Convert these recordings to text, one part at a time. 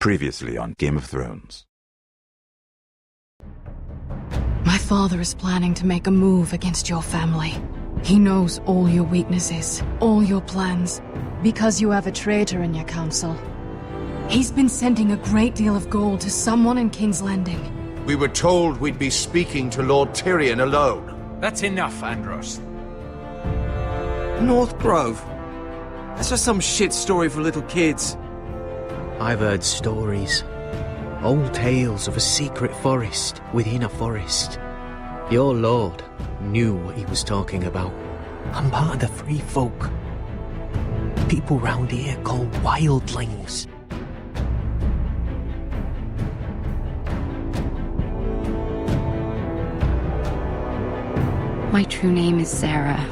Previously on Game of Thrones. My father is planning to make a move against your family. He knows all your weaknesses, all your plans, because you have a traitor in your council. He's been sending a great deal of gold to someone in King's Landing. We were told we'd be speaking to Lord Tyrion alone. That's enough, Andros. North Grove? That's just some shit story for little kids. I've heard stories. Old tales of a secret forest within a forest. Your lord knew what he was talking about. I'm part of the free folk. People round here called wildlings. My true name is Sarah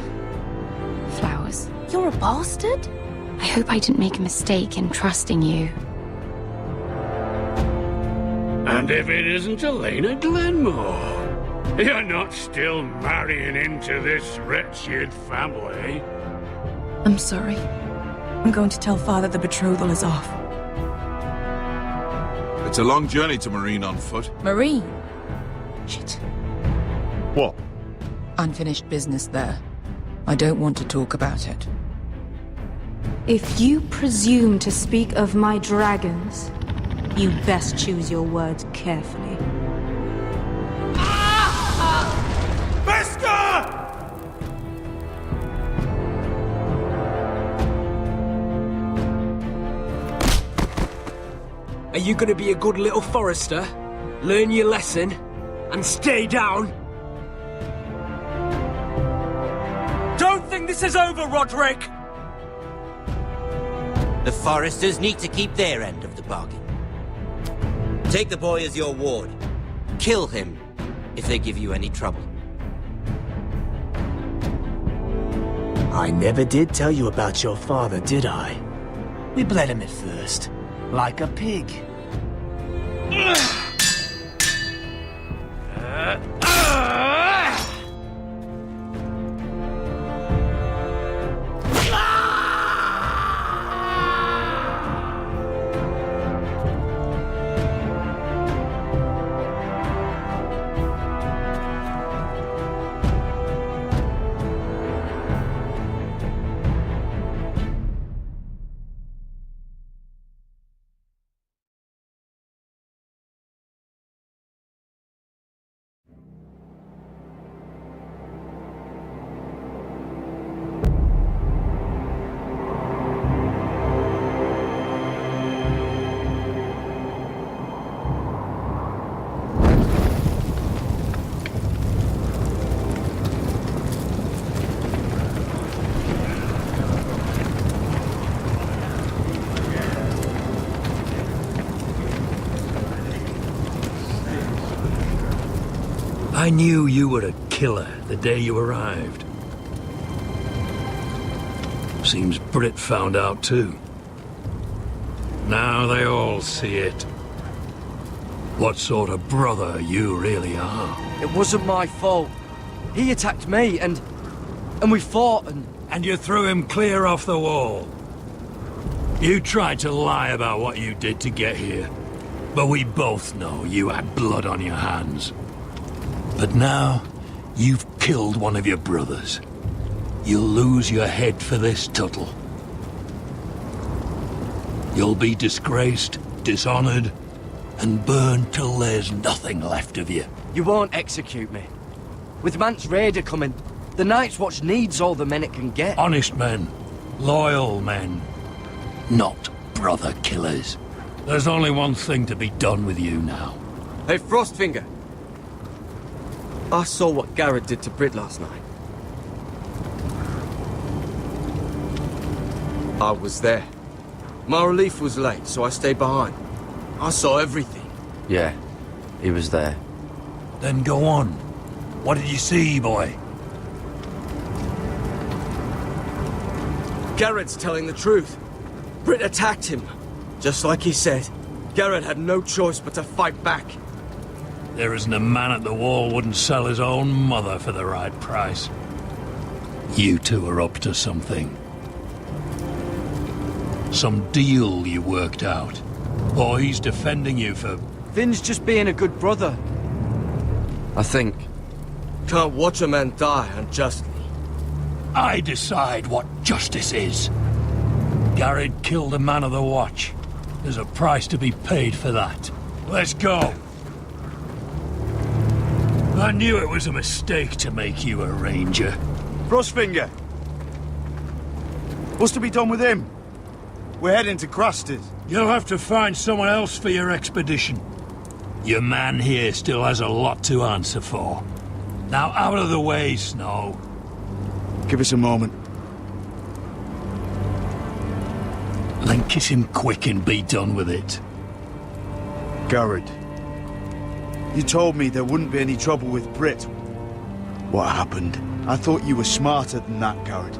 Flowers. You're a bastard? I hope I didn't make a mistake in trusting you. And if it isn't Elena Glenmore, you're not still marrying into this wretched family. I'm sorry. I'm going to tell Father the betrothal is off. It's a long journey to Marine on foot. Marine? Shit. What? Unfinished business there. I don't want to talk about it. If you presume to speak of my dragons, you best choose your words carefully. Are you gonna be a good little forester? Learn your lesson? And stay down? Don't think this is over, Roderick! The foresters need to keep their end of the bargain. Take the boy as your ward. Kill him if they give you any trouble. I never did tell you about your father, did I? We bled him at first, like a pig. I knew you were a killer the day you arrived. Seems Brit found out too. Now they all see it. What sort of brother you really are. It wasn't my fault. He attacked me, and we fought, And you threw him clear off the wall. You tried to lie about what you did to get here, but we both know you had blood on your hands. But now, you've killed one of your brothers. You'll lose your head for this, Tuttle. You'll be disgraced, dishonored, and burned till there's nothing left of you. You won't execute me. With Mance Raider coming, the Night's Watch needs all the men it can get. Honest men, loyal men, not brother killers. There's only one thing to be done with you now. Hey, Frostfinger. I saw what Garrett did to Brit last night. I was there. My relief was late, so I stayed behind. I saw everything. Yeah, he was there. Then go on. What did you see, boy? Garrett's telling the truth. Brit attacked him, just like he said. Garrett had no choice but to fight back. There isn't a man at the wall wouldn't sell his own mother for the right price. You two are up to something. Some deal you worked out. Or he's defending you for... Finn's just being a good brother. I think. Can't watch a man die unjustly. I decide what justice is. Garrett killed a man of the watch. There's a price to be paid for that. Let's go. I knew it was a mistake to make you a ranger. Frostfinger! What's to be done with him? We're heading to Craster's. You'll have to find someone else for your expedition. Your man here still has a lot to answer for. Now out of the way, Snow. Give us a moment. Then kiss him quick and be done with it. Garrett, you told me there wouldn't be any trouble with Brit. What happened? I thought you were smarter than that, Garrett.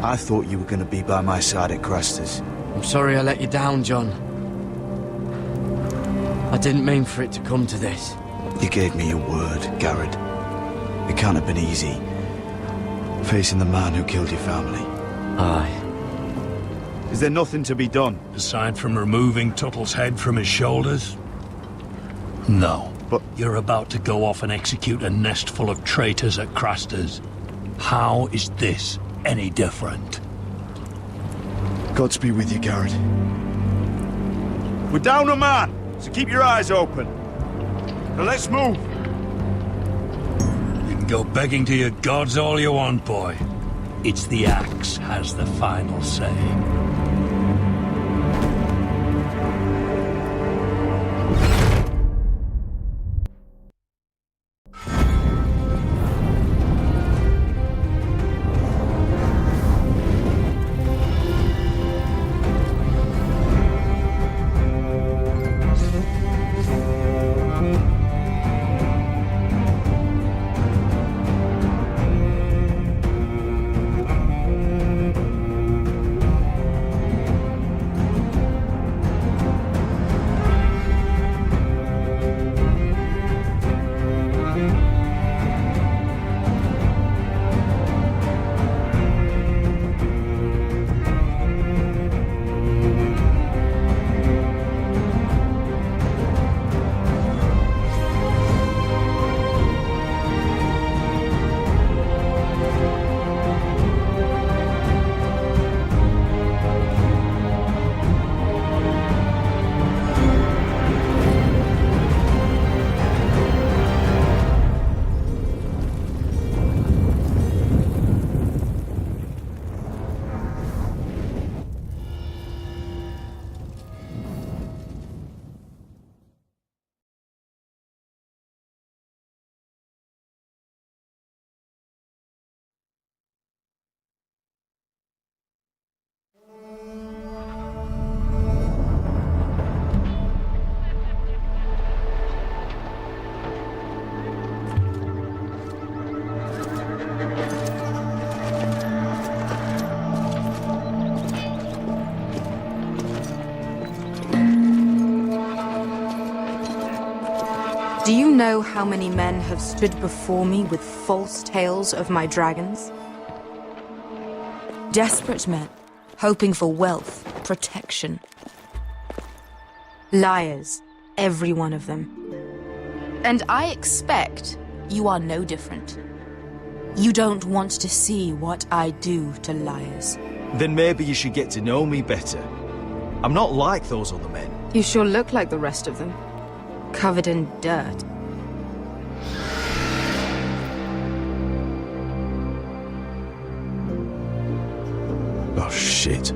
I thought you were going to be by my side at Craster's. I'm sorry I let you down, John. I didn't mean for it to come to this. You gave me your word, Garrett. It can't have been easy. Facing the man who killed your family. Aye. Is there nothing to be done? Aside from removing Tuttle's head from his shoulders? No. But you're about to go off and execute a nest full of traitors at Craster's. How is this any different? Godspeed with you, Garrett. We're down a man, so keep your eyes open. Now let's move. You can go begging to your gods all you want, boy. It's the axe has the final say. Do you know how many men have stood before me with false tales of my dragons? Desperate men, hoping for wealth, protection. Liars, every one of them. And I expect you are no different. You don't want to see what I do to liars. Then maybe you should get to know me better. I'm not like those other men. You sure look like the rest of them. Covered in dirt. Oh, shit.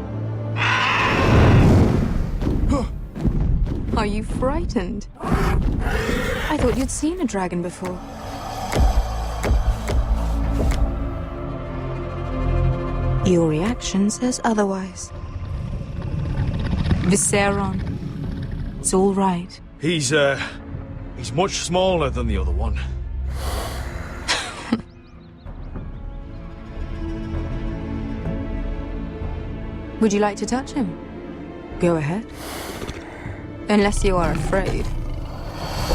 Are you frightened? I thought you'd seen a dragon before. Your reaction says otherwise. Visceron. It's all right. He's much smaller than the other one. Would you like to touch him? Go ahead. Unless you are afraid.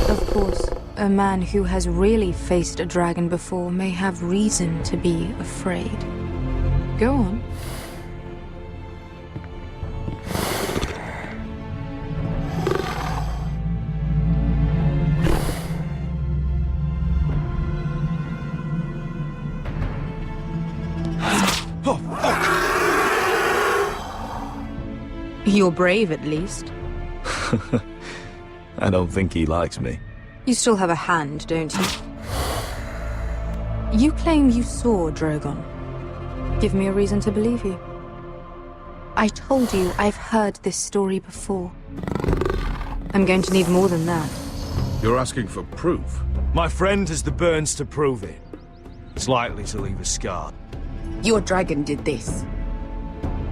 Of course, a man who has really faced a dragon before may have reason to be afraid. Go on. You're brave, at least. I don't think he likes me. You still have a hand, don't you? You claim you saw Drogon. Give me a reason to believe you. I told you I've heard this story before. I'm going to need more than that. You're asking for proof? My friend has the burns to prove it. It's likely to leave a scar. Your dragon did this.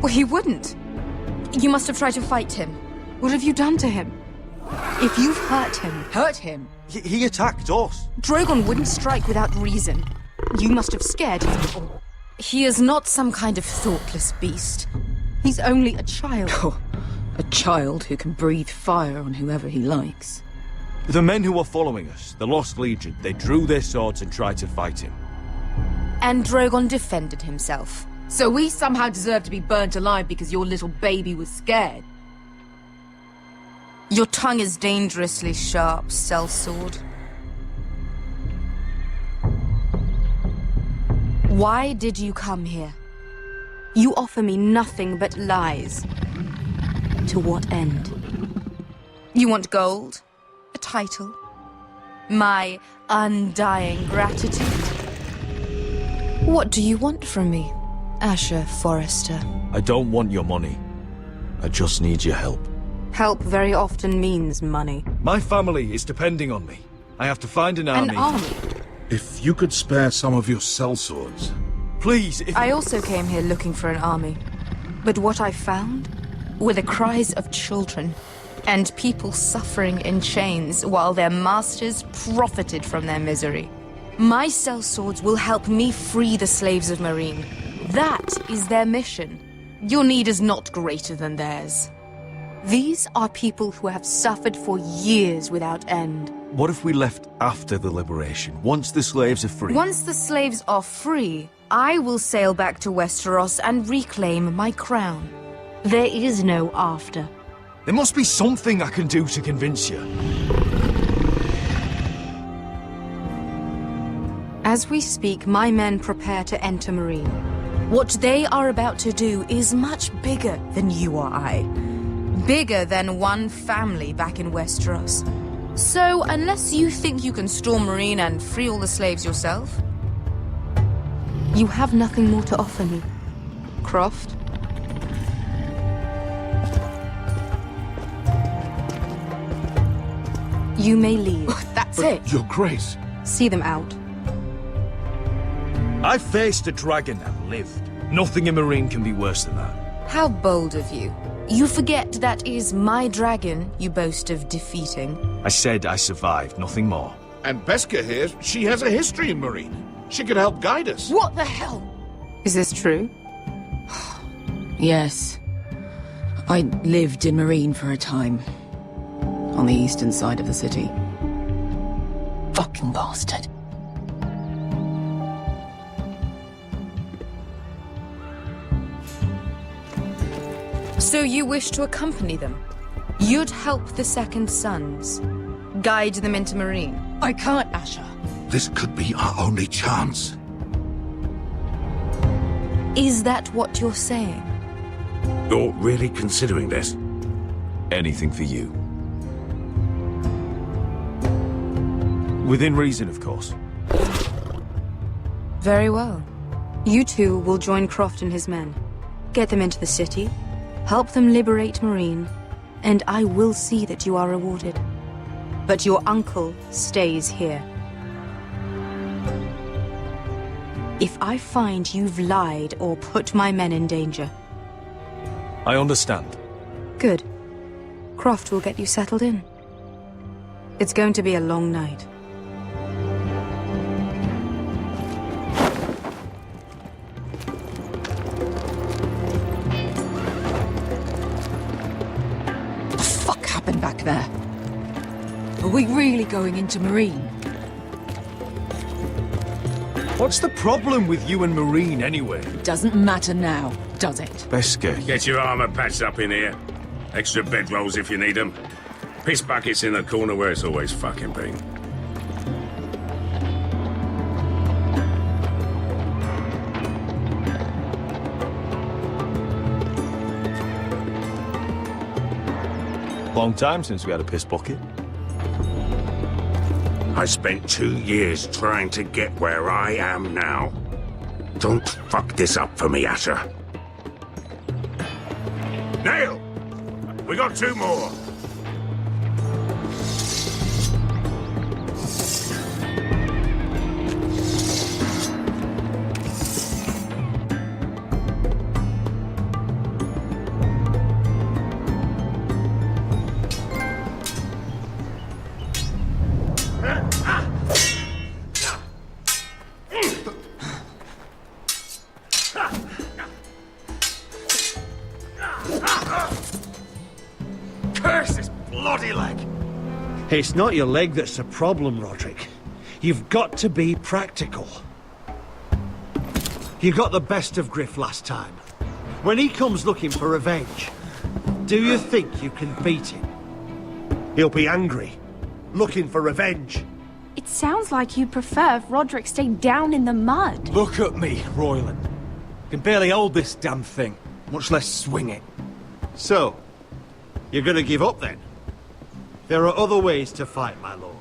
Well, he wouldn't. You must have tried to fight him. What have you done to him? If you've hurt him... Hurt him? He attacked us. Drogon wouldn't strike without reason. You must have scared him. He is not some kind of thoughtless beast. He's only a child. Oh, a child who can breathe fire on whoever he likes. The men who were following us, the Lost Legion, they drew their swords and tried to fight him. And Drogon defended himself. So we somehow deserve to be burnt alive because your little baby was scared? Your tongue is dangerously sharp, sellsword. Why did you come here? You offer me nothing but lies. To what end? You want gold? A title? My undying gratitude? What do you want from me, Asher Forrester? I don't want your money. I just need your help. Help very often means money. My family is depending on me. I have to find an army. An army? If you could spare some of your sellswords. Please, if... I also came here looking for an army. But what I found were the cries of children and people suffering in chains while their masters profited from their misery. My sellswords will help me free the slaves of Meereen. That is their mission. Your need is not greater than theirs. These are people who have suffered for years without end. What if we left after the liberation, once the slaves are free? Once the slaves are free, I will sail back to Westeros and reclaim my crown. There is no after. There must be something I can do to convince you. As we speak, my men prepare to enter Meereen. What they are about to do is much bigger than you or I. Bigger than one family back in Westeros. So, unless you think you can storm Meereen and free all the slaves yourself, you have nothing more to offer me, Croft. You may leave. That's it? Your Grace. See them out. I faced a dragon and lived. Nothing in Meereen can be worse than that. How bold of you. You forget that is my dragon you boast of defeating. I said I survived, nothing more. And Beskha here, she has a history in Meereen. She could help guide us. What the hell? Is this true? Yes. I lived in Meereen for a time. On the eastern side of the city. Fucking bastard. So you wish to accompany them? You'd help the Second Sons. Guide them into Meereen. I can't, Asher. This could be our only chance. Is that what you're saying? You're really considering this? Anything for you. Within reason, of course. Very well. You two will join Croft and his men. Get them into the city, help them liberate Meereen, and I will see that you are rewarded. But your uncle stays here. If I find you've lied or put my men in danger... I understand. Good. Croft will get you settled in. It's going to be a long night. What the fuck happened back there? Are we really going into Meereen? What's the problem with you and Meereen, anyway? Doesn't matter now, does it? Beskha. Get your armor patched up in here. Extra bedrolls if you need them. Piss buckets in the corner where it's always fucking been. Long time since we had a piss bucket. I spent 2 years trying to get where I am now. Don't fuck this up for me, Asher. Nail! We got 2 more! Curse this bloody leg! It's not your leg that's the problem, Roderick. You've got to be practical. You got the best of Griff last time. When he comes looking for revenge, do you think you can beat him? He'll be angry, looking for revenge. It sounds like you'd prefer if Roderick stayed down in the mud. Look at me, Royland. Can barely hold this damn thing, much less swing it. So, you're gonna give up then? There are other ways to fight, my lord.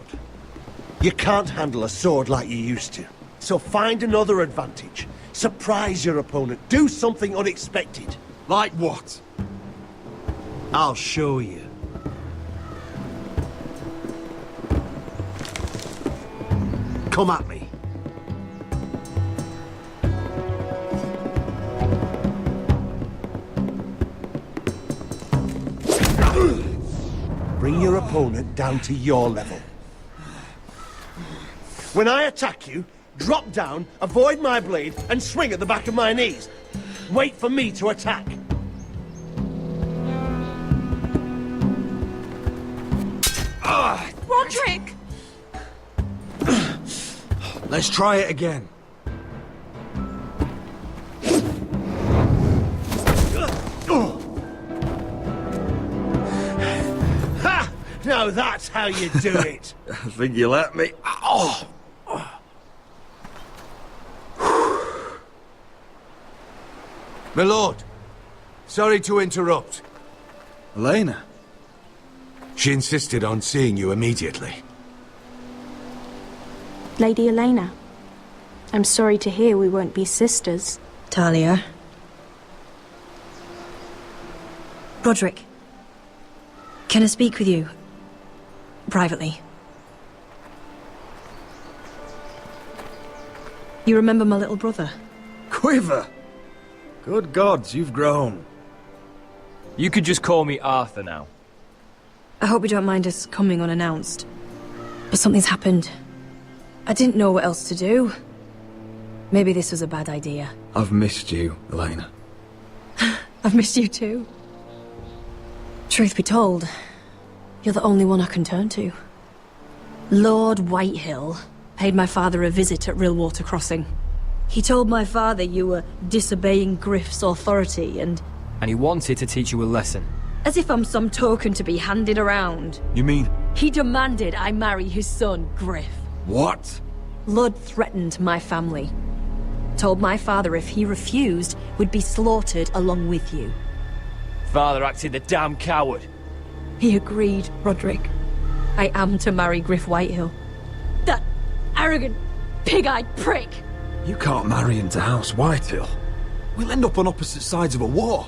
You can't handle a sword like you used to. So find another advantage. Surprise your opponent. Do something unexpected. Like what? I'll show you. Come at me. Bring your opponent down to your level. When I attack you, drop down, avoid my blade, and swing at the back of my knees. Wait for me to attack. Roderick! Let's try it again. Ha! Now that's how you do it. I think you let me. Oh! My lord, sorry to interrupt. Elena? She insisted on seeing you immediately. Lady Elena, I'm sorry to hear we won't be sisters. Talia. Roderick. Can I speak with you? Privately. You remember my little brother? Quiver! Good gods, you've grown. You could just call me Arthur now. I hope you don't mind us coming unannounced. But something's happened. I didn't know what else to do. Maybe this was a bad idea. I've missed you, Elena. I've missed you too. Truth be told, you're the only one I can turn to. Lord Whitehill paid my father a visit at Rillwater Crossing. He told my father you were disobeying Griff's authority and he wanted to teach you a lesson. As if I'm some token to be handed around. You mean? He demanded I marry his son, Griff. What? Lord threatened my family. Told my father if he refused, we'd be slaughtered along with you. Father acted the damn coward. He agreed, Roderick. I am to marry Griff Whitehill. That arrogant, pig-eyed prick! You can't marry into House Whitehill. We'll end up on opposite sides of a war.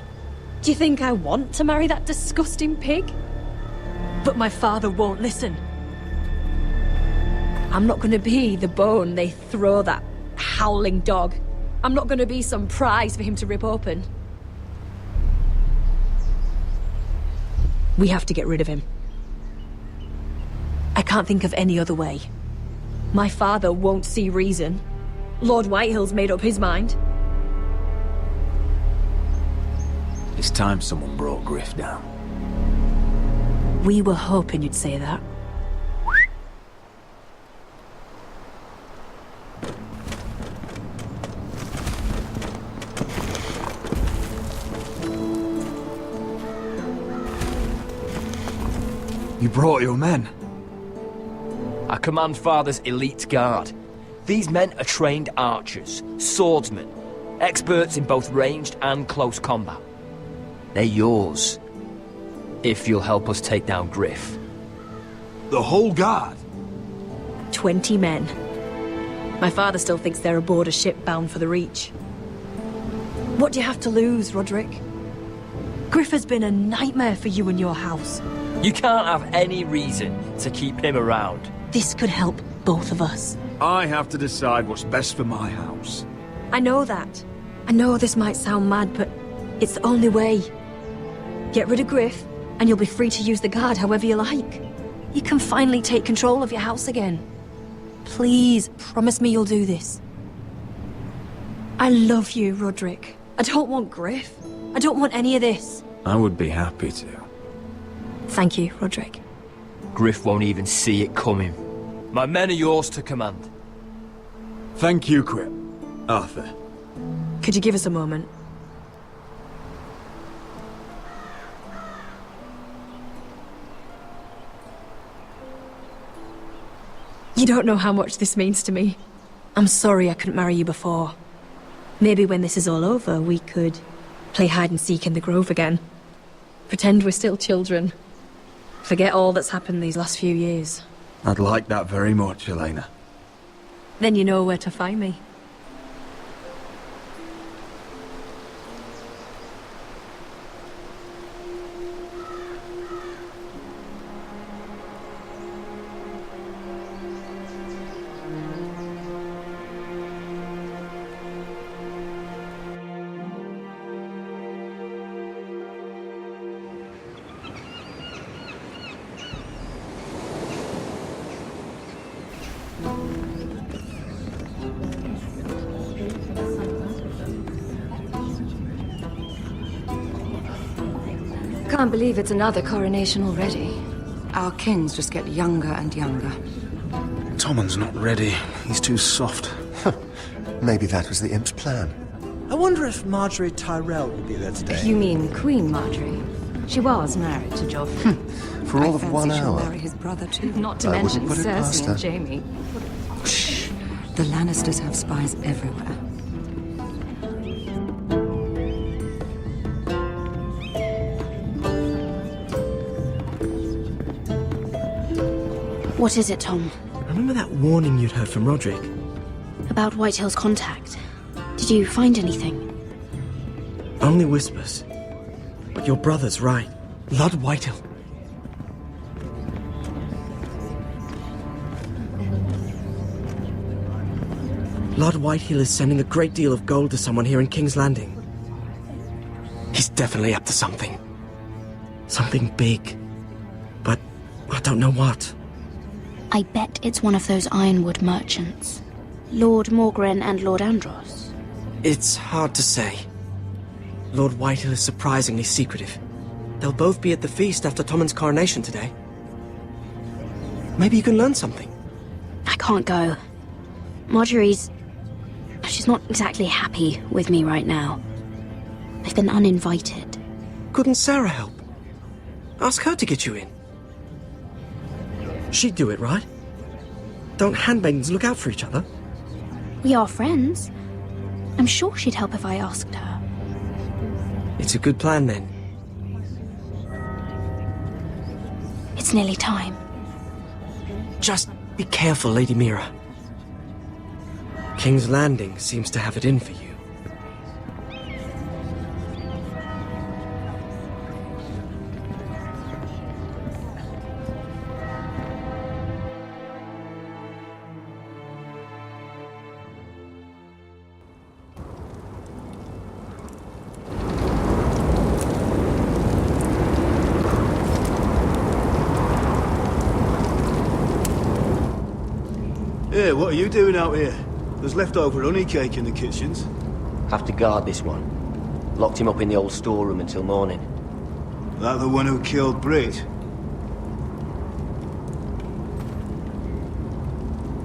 Do you think I want to marry that disgusting pig? But my father won't listen. I'm not gonna be the bone they throw that howling dog. I'm not gonna be some prize for him to rip open. We have to get rid of him. I can't think of any other way. My father won't see reason. Lord Whitehill's made up his mind. It's time someone brought Griff down. We were hoping you'd say that. You brought your men? I command Father's elite guard. These men are trained archers, swordsmen, experts in both ranged and close combat. They're yours. if you'll help us take down Griff. The whole guard? 20 men. My father still thinks they're aboard a ship bound for the Reach. What do you have to lose, Roderick? Griff has been a nightmare for you and your house. You can't have any reason to keep him around. This could help both of us. I have to decide what's best for my house. I know that. I know this might sound mad, but it's the only way. Get rid of Griff, and you'll be free to use the guard however you like. You can finally take control of your house again. Please, promise me you'll do this. I love you, Roderick. I don't want Griff. I don't want any of this. I would be happy to. Thank you, Roderick. Griff won't even see it coming. My men are yours to command. Thank you, Crip. Arthur. Could you give us a moment? You don't know how much this means to me. I'm sorry I couldn't marry you before. Maybe when this is all over, we could play hide and seek in the grove again. Pretend we're still children. Forget all that's happened these last few years. I'd like that very much, Elena. Then you know where to find me. Can't believe it's another coronation already. Our kings just get younger and younger. Tommen's not ready. He's too soft. Maybe that was the imp's plan. I wonder if Marjorie Tyrell will be there today. You mean Queen Marjorie? She was married to Joffrey. For all of 1 she'll hour. marry his brother too. Not to I mention wouldn't put it past Cersei her. and Jaime. Shh. The Lannisters have spies everywhere. What is it, Tom? Remember that warning you'd heard from Roderick? About Whitehill's contact. Did you find anything? Only whispers. But your brother's right. Lord Whitehill. Lord Whitehill is sending a great deal of gold to someone here in King's Landing. He's definitely up to something. Something big. But I don't know what. I bet it's one of those ironwood merchants. Lord Morgren and Lord Andros. It's hard to say. Lord Whitehill is surprisingly secretive. They'll both be at the feast after Tommen's coronation today. Maybe you can learn something. I can't go. She's not exactly happy with me right now. I've been uninvited. Couldn't Sarah help? Ask her to get you in. She'd do it, right? Don't handmaidens look out for each other? We are friends. I'm sure she'd help if I asked her. It's a good plan, then. It's nearly time. Just be careful, Lady Mira. King's Landing seems to have it in for you. Hey, what are you doing out here? There's leftover honey cake in the kitchens. Have to guard this one. Locked him up in the old storeroom until morning. That the one who killed Brit?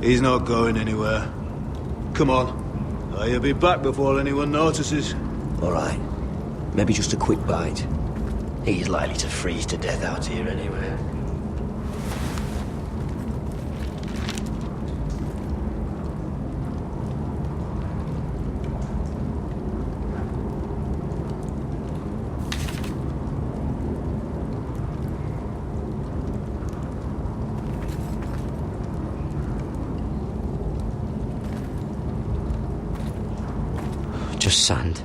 He's not going anywhere. Come on. He'll be back before anyone notices. All right. Maybe just a quick bite. He's likely to freeze to death out here anyway. Just sand.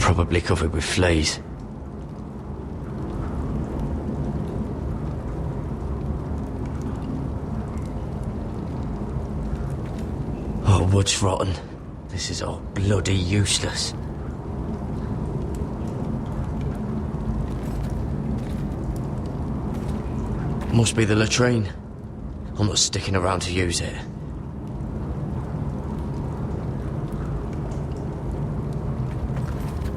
Probably covered with fleas. Oh, wood's rotten. This is all bloody useless. Must be the latrine. I'm not sticking around to use it.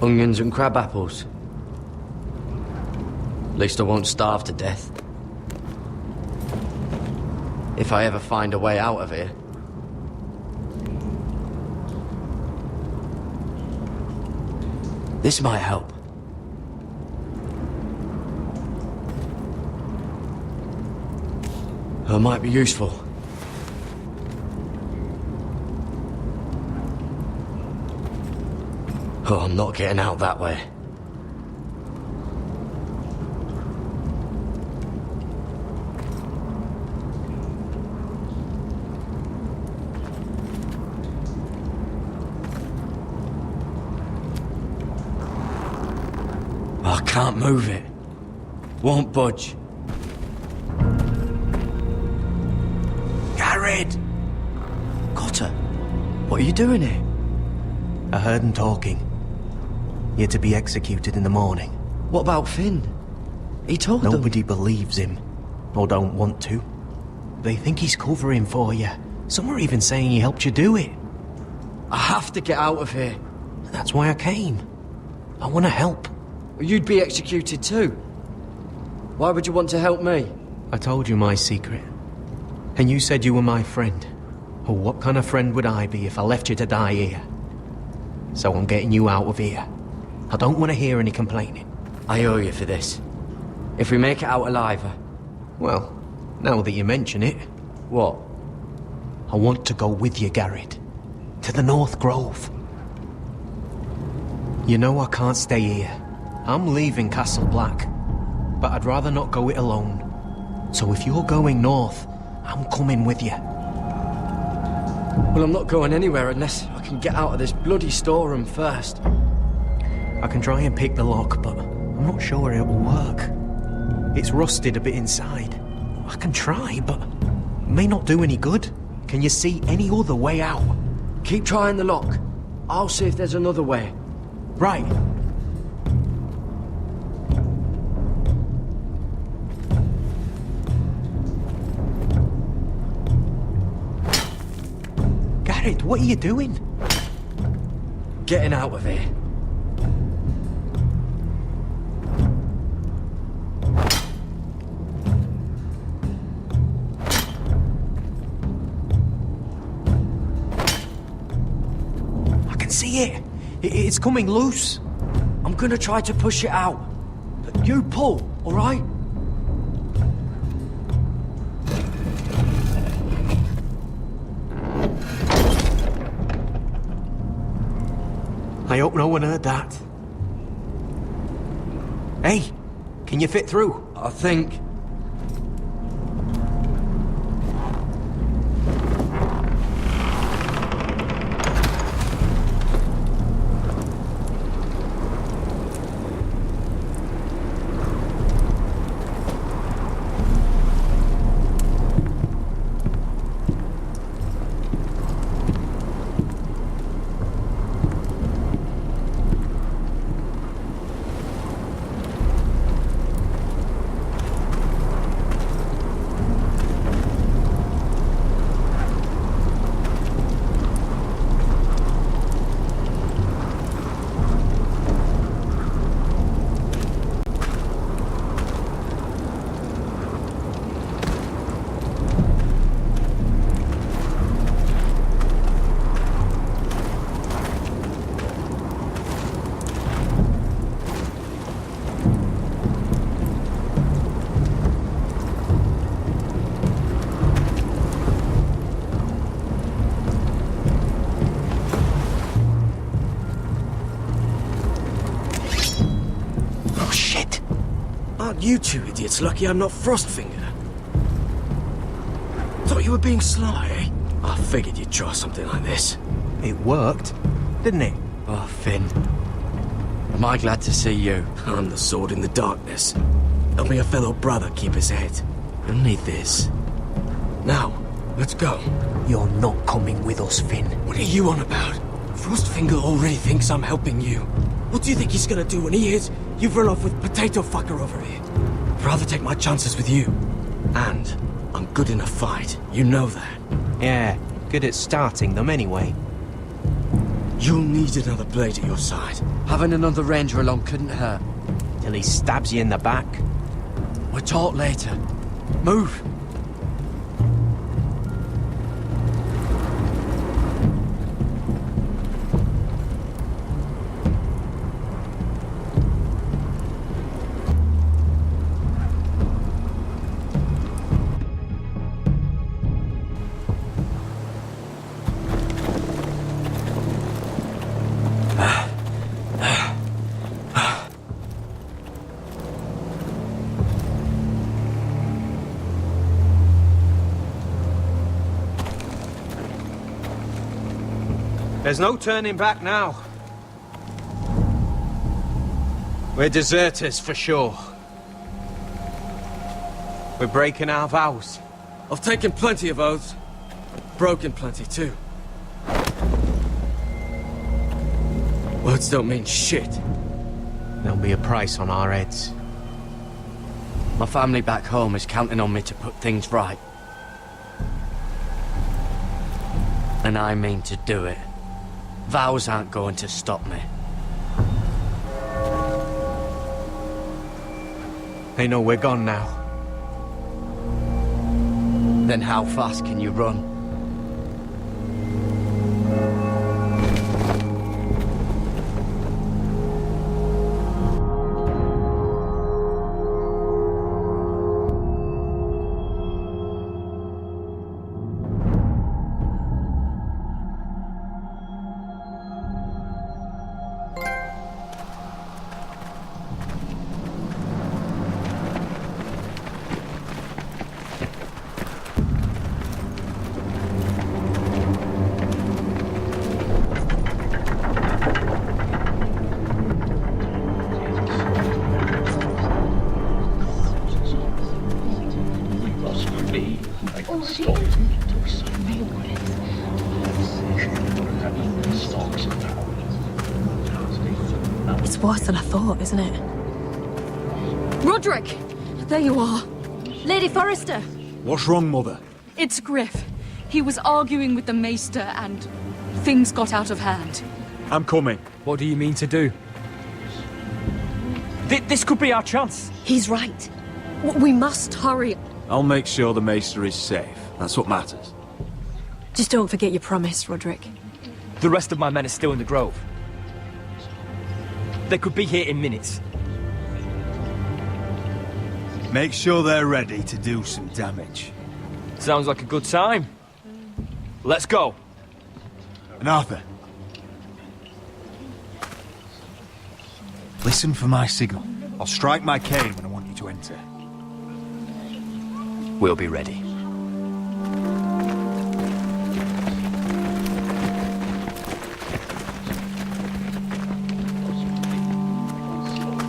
Onions and crab apples. At least I won't starve to death. If I ever find a way out of here. This might help. It might be useful. Oh, I'm not getting out that way. I can't move it. Won't budge. Garrett! Cotter, what are you doing here? I heard him talking. You're to be executed in the morning. What about Finn? He told them. Nobody believes him. Or don't want to. They think he's covering for you. Some are even saying he helped you do it. I have to get out of here. That's why I came. I want to help. You'd be executed too. Why would you want to help me? I told you my secret. And you said you were my friend. Well, what kind of friend would I be if I left you to die here? So I'm getting you out of here. I don't want to hear any complaining. I owe you for this. If we make it out alive... Well, now that you mention it... What? I want to go with you, Garrett. To the North Grove. You know I can't stay here. I'm leaving Castle Black. But I'd rather not go it alone. So if you're going north, I'm coming with you. Well, I'm not going anywhere unless I can get out of this bloody storeroom first. I can try and pick the lock, but I'm not sure it will work. It's rusted a bit inside. I can try, but it may not do any good. Can you see any other way out? Keep trying the lock. I'll see if there's another way. Right. Garrett, what are you doing? Getting out of here. I can see it. It's coming loose. I'm gonna try to push it out. You pull, all right? I hope no one heard that. Hey, can you fit through? I think. You two idiots lucky I'm not Frostfinger. thought you were being sly, eh? I figured you'd try something like this. It worked, didn't it? Oh, Finn. Am I glad to see you? I'm the sword in the darkness. Helping a fellow brother keep his head. You'll need this. Now, let's go. You're not coming with us, Finn. What are you on about? Frostfinger already thinks I'm helping you. What do you think he's gonna do when he hears you've run off with Potato Fucker over here? I'd rather take my chances with you. And I'm good in a fight. You know that. Yeah, good at starting them anyway. You'll need another blade at your side. Having another ranger along couldn't hurt. Till he stabs you in the back. We'll talk later. Move! There's no turning back now. We're deserters for sure. We're breaking our vows. I've taken plenty of oaths. Broken plenty too. Words don't mean shit. There'll be a price on our heads. My family back home is counting on me to put things right. And I mean to do it. Vows aren't going to stop me. They know we're gone now. Then how fast can you run? It's worse than I thought, isn't it? Roderick! There you are. Lady Forrester! What's wrong, Mother? It's Griff. He was arguing with the Maester and things got out of hand. I'm coming. What do you mean to do? This could be our chance. He's right. We must hurry. I'll make sure the Maester is safe. That's what matters. Just don't forget your promise, Roderick. The rest of my men are still in the grove. They could be here in minutes. Make sure they're ready to do some damage. Sounds like a good time. Let's go. And Arthur. Listen for my signal. I'll strike my cane when I want you to enter. We'll be ready.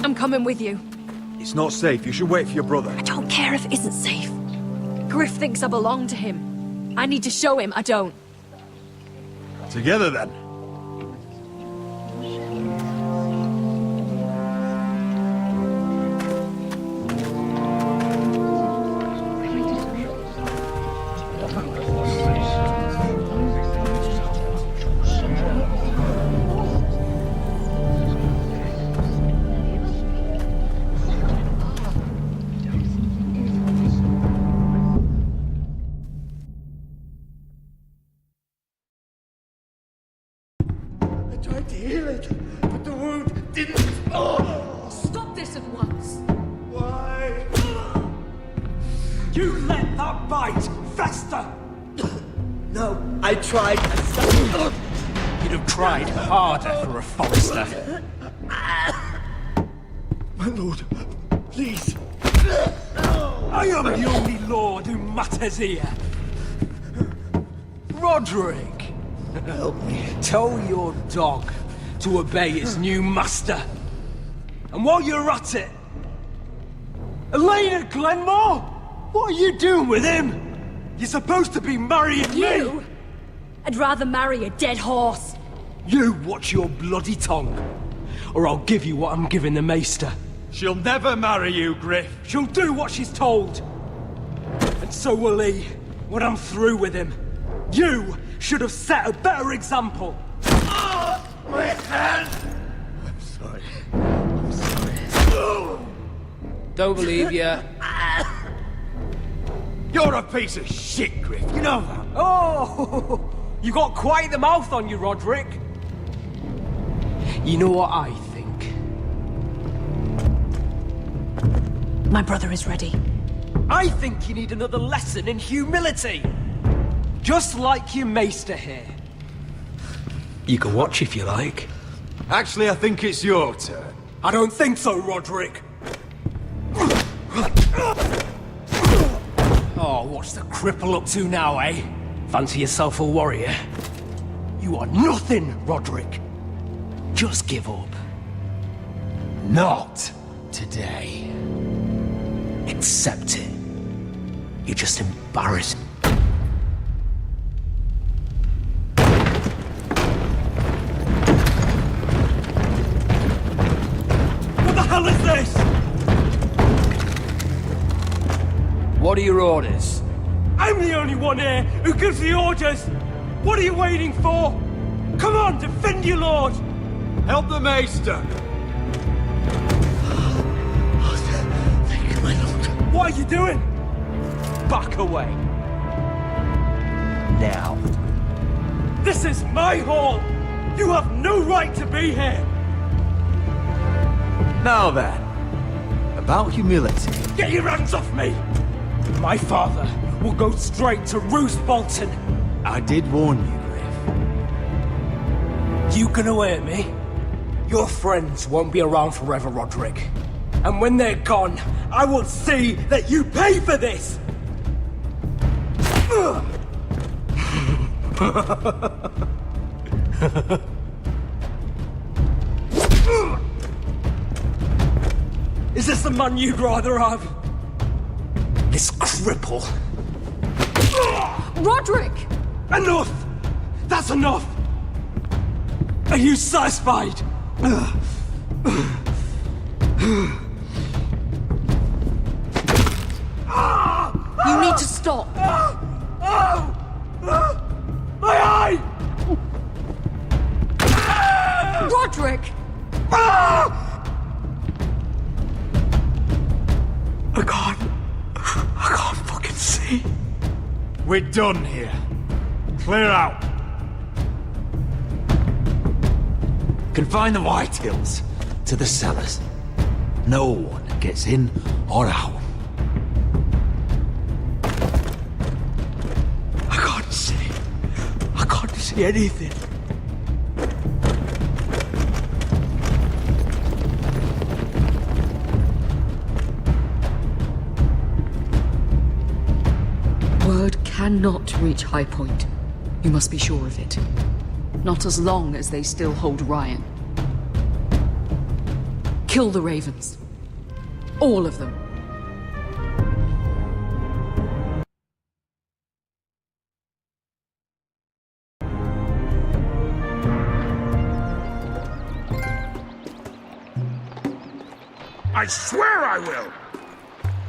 I'm coming with you. It's not safe. You should wait for your brother. I don't care if it isn't safe. Griff thinks I belong to him. I need to show him I don't. Together, then. Tried to heal it, but the wound didn't. Stop this at once. Why? You let that bite fester! No, I tried. You'd have tried harder for a Forrester. My lord, please. I am the only lord who matters here. Roderick! Tell your dog to obey its new master. And while you're at it... Elena Glenmore! What are you doing with him? You're supposed to be marrying You? me! I'd rather marry a dead horse. You watch your bloody tongue, or I'll give you what I'm giving the Maester. She'll never marry you, Griff. She'll do what she's told. And so will he, when I'm through with him. You should have set a better example. Oh, my hand! I'm sorry. I'm sorry. Don't believe you. You're a piece of shit, Griff. You know that. Oh, you got quite the mouth on you, Roderick. You know what I think? My brother is ready. I think you need another lesson in humility. Just like your maester here. You can watch if you like. Actually, I think it's your turn. I don't think so, Roderick. Oh, what's the cripple up to now, eh? Fancy yourself a warrior? You are nothing, Roderick. Just give up. Not today. Accept it. You're just embarrassing. What the hell is this? What are your orders? I'm the only one here who gives the orders. What are you waiting for? Come on, defend your lord. Help the Maester. Thank you, my lord. What are you doing? Back away. Now. This is my hall. You have no right to be here. Now then, about humility. Get your hands off me. My father will go straight to Roose Bolton. I did warn you, Griff. You gonna hurt me? Your friends won't be around forever, Roderick. And when they're gone, I will see that you pay for this! Is this the man you'd rather have? This cripple. Roderick! Enough! That's enough! Are you satisfied? You need to stop. My eye! Roderick! I can't fucking see. We're done here. Clear out. Confine the White Hills to the cellars. No one gets in or out. I can't see anything. Word cannot reach High Point. You must be sure of it. Not as long as they still hold Ryan. Kill the Ravens. All of them. I swear I will!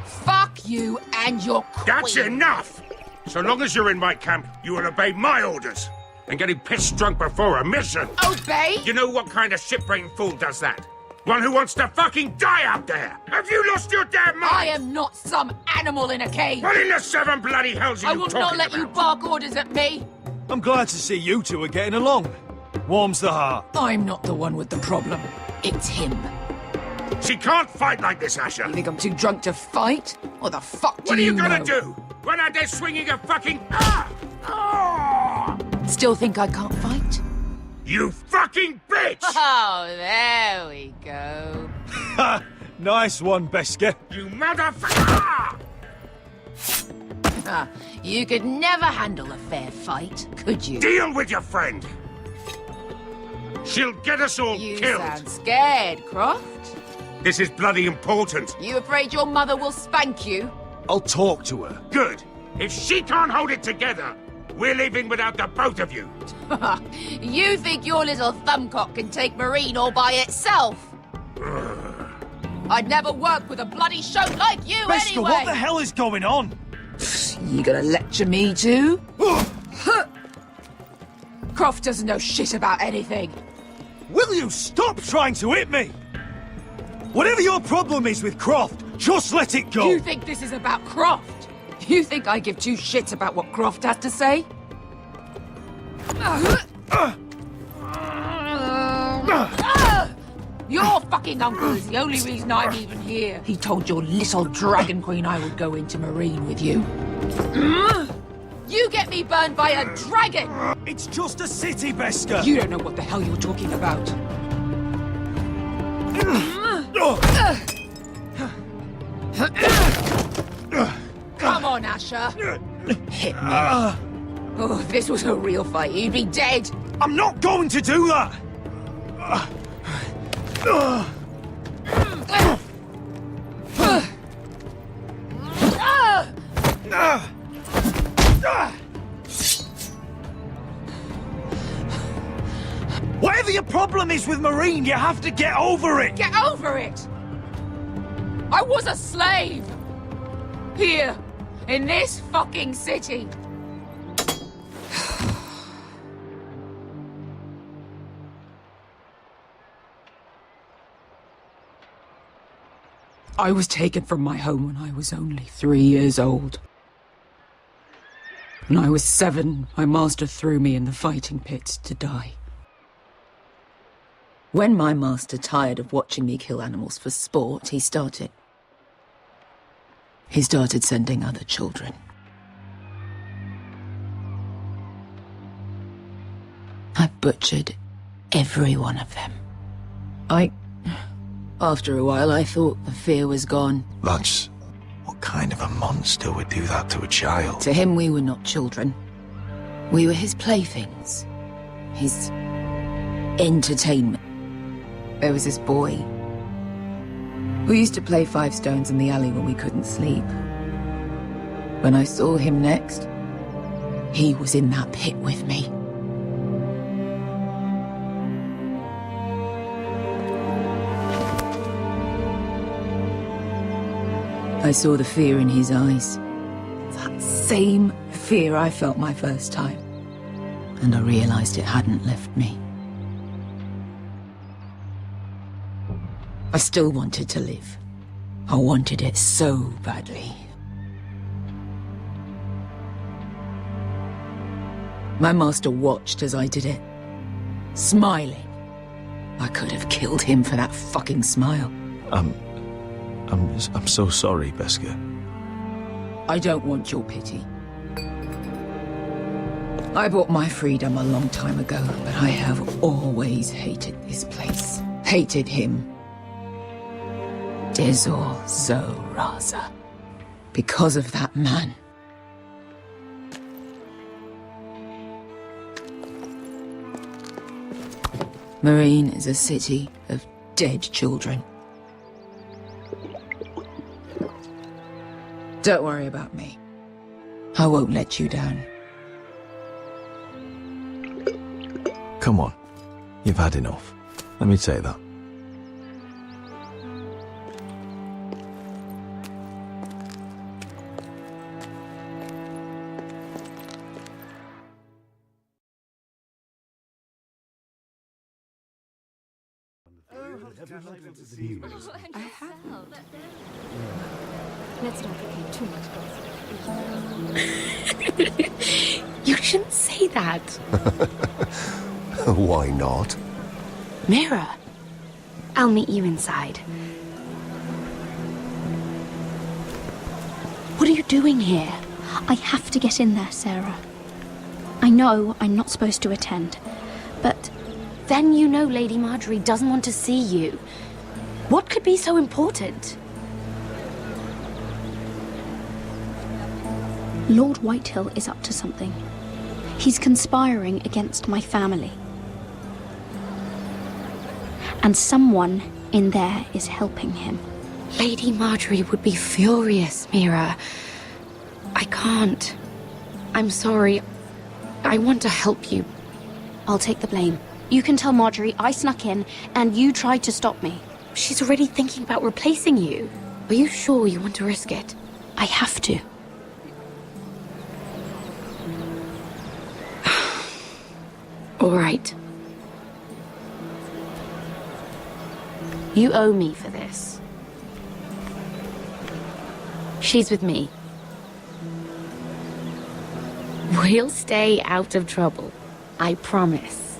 Fuck you and your queen. That's enough! So long as you're in my camp, you will obey my orders. And getting pissed drunk before a mission. Obey? You know what kind of shit-brained fool does that? One who wants to fucking die out there! Have you lost your damn mind? I am not some animal in a cage. What in the seven bloody hells are I you will talking not let you about? bark orders at me. I'm glad to see you two are getting along. Warms the heart. I'm not the one with the problem. It's him. She can't fight like this, Asher. You think I'm too drunk to fight? What the fuck do What are you gonna know? do? Run out there swinging a fucking... Still think I can't fight? You fucking bitch! Oh, there we go. Nice one, Beska. You motherfucker! You could never handle a fair fight, could you? Deal with your friend! She'll get us all You killed! sound scared, Croft. This is bloody important. You afraid your mother will spank you? I'll talk to her. Good. If she can't hold it together, we're leaving without the both of you. You think your little thumbcock can take Marine all by itself? I'd never work with a bloody shote like you Beskha, anyway! what the hell is going on? You gonna lecture me too? Croft doesn't know shit about anything. Will you stop trying to hit me? Whatever your problem is with Croft, just let it go. You think this is about Croft? You think I give two shits about what Croft has to say? Your fucking uncle is the only reason I'm even here. He told your little dragon queen I would go into Marine with you. You get me burned by a dragon! It's just a city, Beskha. You don't know what the hell you're talking about. Come on, Asher. Hit me. Oh, if this was a real fight, you'd be dead. I'm not going to do that! Whatever your problem is with Marine, you have to get over it! Get over it! I was a slave! Here, in this fucking city. I was taken from my home when I was only 3 years old. When I was 7, my master threw me in the fighting pits to die. When my master tired of watching me kill animals for sport, he started sending other children. I butchered every one of them. After a while, I thought the fear was gone. That's... What kind of a monster would do that to a child? To him, we were not children. We were his playthings. His entertainment. There was this boy. We used to play 5 stones in the alley when we couldn't sleep. When I saw him next, he was in that pit with me. I saw the fear in his eyes. That same fear I felt my first time. And I realized it hadn't left me. I still wanted to live. I wanted it so badly. My master watched as I did it, smiling. I could have killed him for that fucking smile. I'm so sorry, Beskha. I don't want your pity. I bought my freedom a long time ago, but I have always hated this place. Hated him. Dizor Zoraza. Because of that man. Marine is a city of dead children. Don't worry about me. I won't let you down. Come on. You've had enough. Let me take that. I have. Let's not repeat too much. You shouldn't say that. Why not? Mira, I'll meet you inside. What are you doing here? I have to get in there, Sarah. I know I'm not supposed to attend, but then you know Lady Marjorie doesn't want to see you. What could be so important? Lord Whitehill is up to something. He's conspiring against my family. And someone in there is helping him. Lady Marjorie would be furious, Mira. I can't. I'm sorry. I want to help you. I'll take the blame. You can tell Marjorie I snuck in and you tried to stop me. She's already thinking about replacing you. Are you sure you want to risk it? I have to. All right. You owe me for this. She's with me. We'll stay out of trouble. I promise.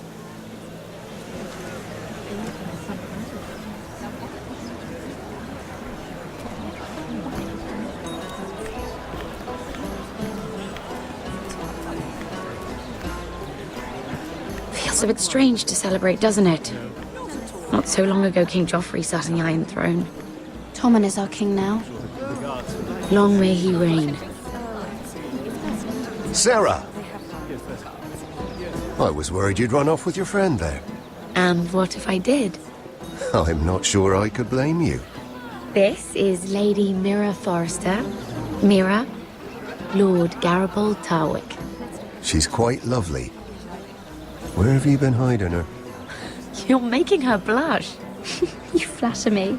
Feels a bit strange to celebrate, doesn't it? Not so long ago, King Joffrey sat on the Iron Throne. Tommen is our king now. Long may he reign. Sarah! I was worried you'd run off with your friend there. And what if I did? I'm not sure I could blame you. This is Lady Mira Forrester. Mira, Lord Garibald Tarwick. She's quite lovely. Where have you been hiding her? You're making her blush. You flatter me.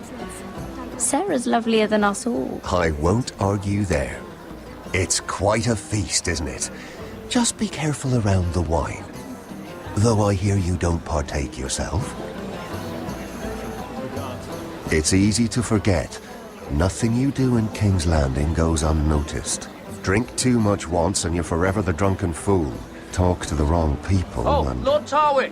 Sarah's lovelier than us all. I won't argue there. It's quite a feast, isn't it? Just be careful around the wine. Though I hear you don't partake yourself. It's easy to forget. Nothing you do in King's Landing goes unnoticed. Drink too much once and you're forever the drunken fool. Talk to the wrong people and... Lord Tarwick!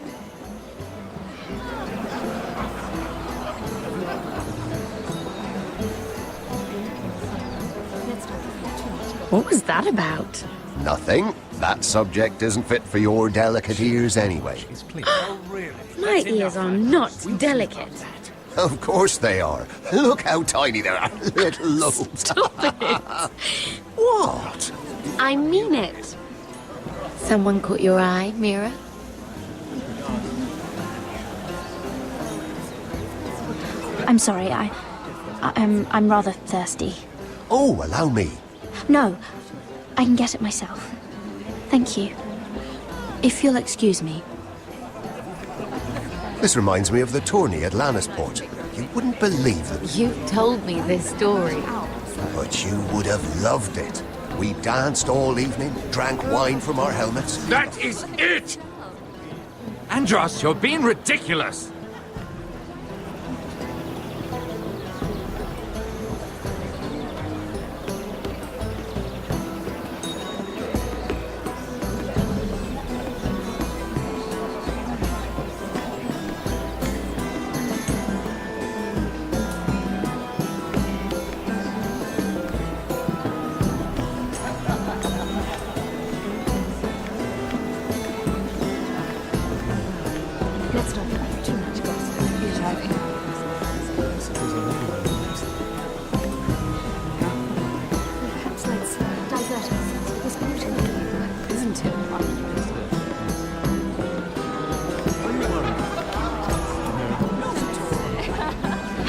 What was that about? Nothing. That subject isn't fit for your delicate ears anyway. My ears are not delicate. Of course they are. Look how tiny they are. Little lobes. Stop it. What? I mean it. Someone caught your eye, Mira? I'm sorry, I'm rather thirsty. Oh, allow me. No, I can get it myself. Thank you. If you'll excuse me. This reminds me of the tourney at Lannisport. You wouldn't believe it. You told me this story. But you would have loved it. We danced all evening, drank wine from our helmets. That is it! Andros, you're being ridiculous! Let's not have too much gossip. Perhaps let's divert ourselves to this beauty. Isn't it?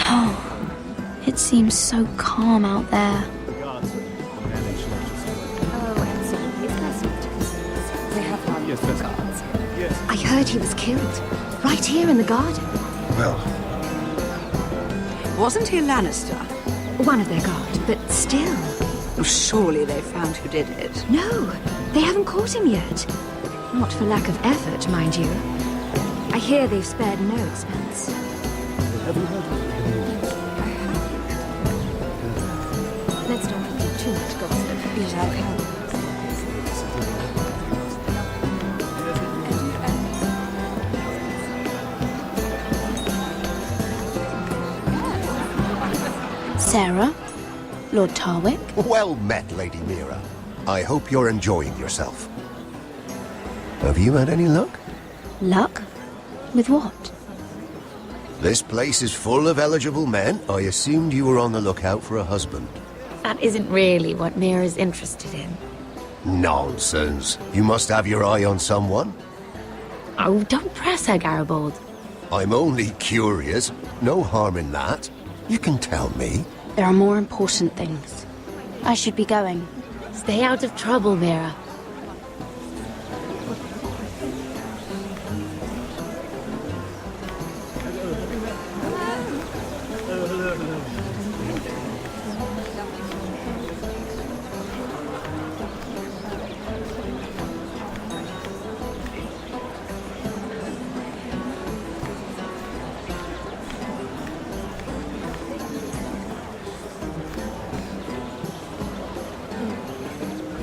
Oh, it seems so calm out there. I heard he was killed. Right here in the garden. Well... Wasn't he a Lannister? One of their guard, but still. Well, surely they found who did it. No, they haven't caught him yet. Not for lack of effort, mind you. I hear they've spared no expense. Let's not have too much gossip. Sarah, Lord Tarwick. Well met, Lady Mira. I hope you're enjoying yourself. Have you had any luck? Luck? With what? This place is full of eligible men. I assumed you were on the lookout for a husband. That isn't really what Mira's interested in. Nonsense. You must have your eye on someone. Oh, don't press her, Garibaldi. I'm only curious. No harm in that. You can tell me. There are more important things. I should be going. Stay out of trouble, Vera.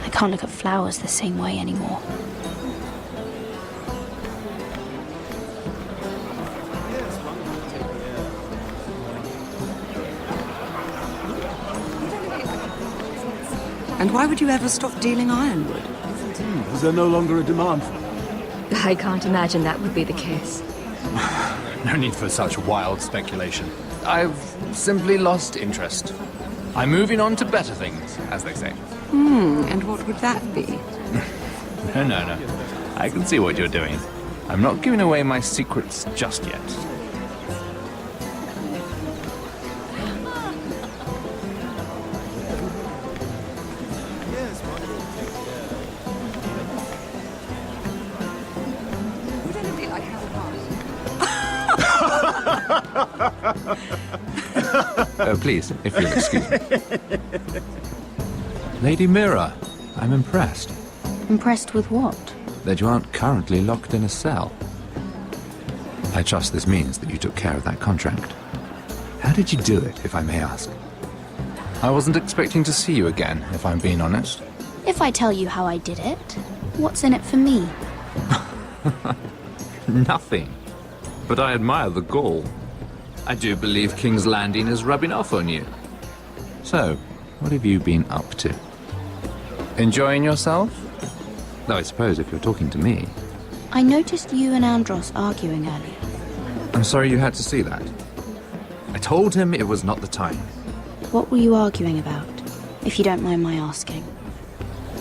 I can't look at flowers the same way anymore. And why would you ever stop dealing ironwood? Is there no longer a demand for it? I can't imagine that would be the case. No need for such wild speculation. I've simply lost interest. I'm moving on to better things, as they say. And what would that be? No. I can see what you're doing. I'm not giving away my secrets just yet. Oh, please, if you'll excuse me. Lady Mira, I'm impressed. Impressed with what? That you aren't currently locked in a cell. I trust this means that you took care of that contract. How did you do it, if I may ask? I wasn't expecting to see you again, if I'm being honest. If I tell you how I did it, what's in it for me? Nothing. But I admire the gall. I do believe King's Landing is rubbing off on you. So, what have you been up to? Enjoying yourself? Though I suppose if you're talking to me... I noticed you and Andros arguing earlier. I'm sorry you had to see that. I told him it was not the time. What were you arguing about, if you don't mind my asking?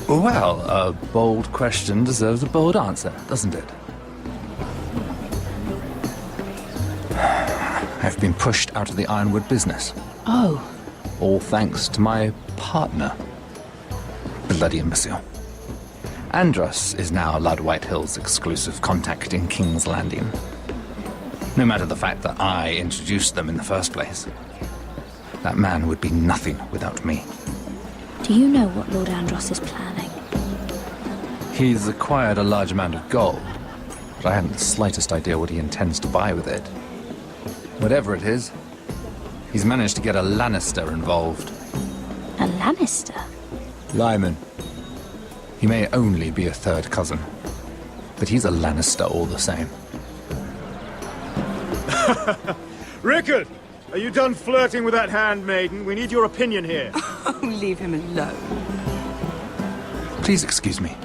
Well, a bold question deserves a bold answer, doesn't it? I've been pushed out of the ironwood business. Oh. All thanks to my partner. Bloody imbecile. Andros is now Lord Whitehill's exclusive contact in King's Landing. No matter the fact that I introduced them in the first place. That man would be nothing without me. Do you know what Lord Andros is planning? He's acquired a large amount of gold, but I haven't the slightest idea what he intends to buy with it. Whatever it is, he's managed to get a Lannister involved. A Lannister? Lyman. He may only be a third cousin, but he's a Lannister all the same. Rickard! Are you done flirting with that handmaiden? We need your opinion here. Oh, leave him alone. Please excuse me.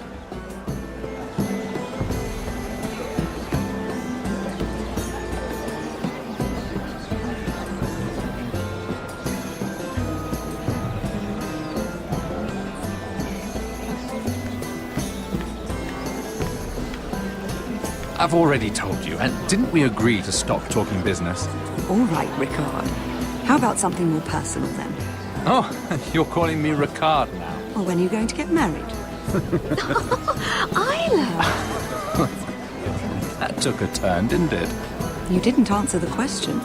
I've already told you, and didn't we agree to stop talking business? All right, Rickard. How about something more personal then? Oh, you're calling me Ricard now. Well, when are you going to get married? Isla! That took a turn, didn't it? You didn't answer the question.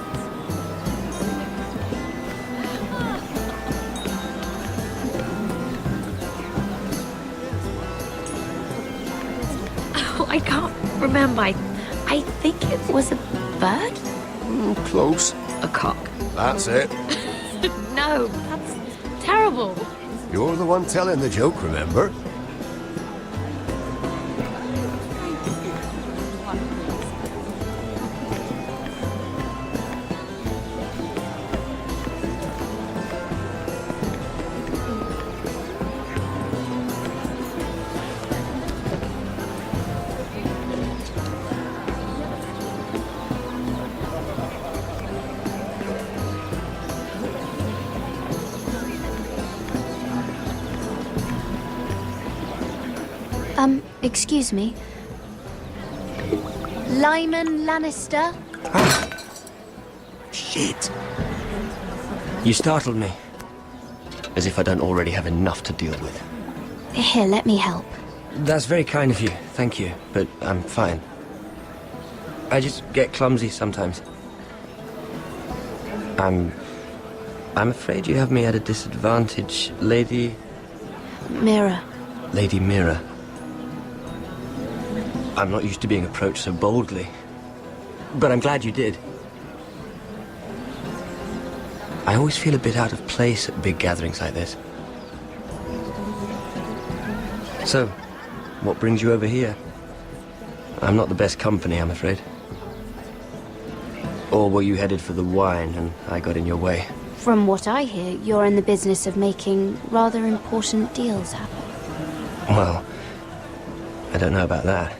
Oh, I can't remember. I think it was a bird? Close. A cock. That's it. No, that's terrible. You're the one telling the joke, remember? Excuse me. Lyman Lannister? Shit. You startled me. As if I don't already have enough to deal with. Here, let me help. That's very kind of you, thank you, but I'm fine. I just get clumsy sometimes. I'm afraid you have me at a disadvantage, Lady... Mira. Lady Mira. I'm not used to being approached so boldly, but I'm glad you did. I always feel a bit out of place at big gatherings like this. So, what brings you over here? I'm not the best company, I'm afraid. Or were you headed for the wine and I got in your way? From what I hear, you're in the business of making rather important deals happen. Well, I don't know about that.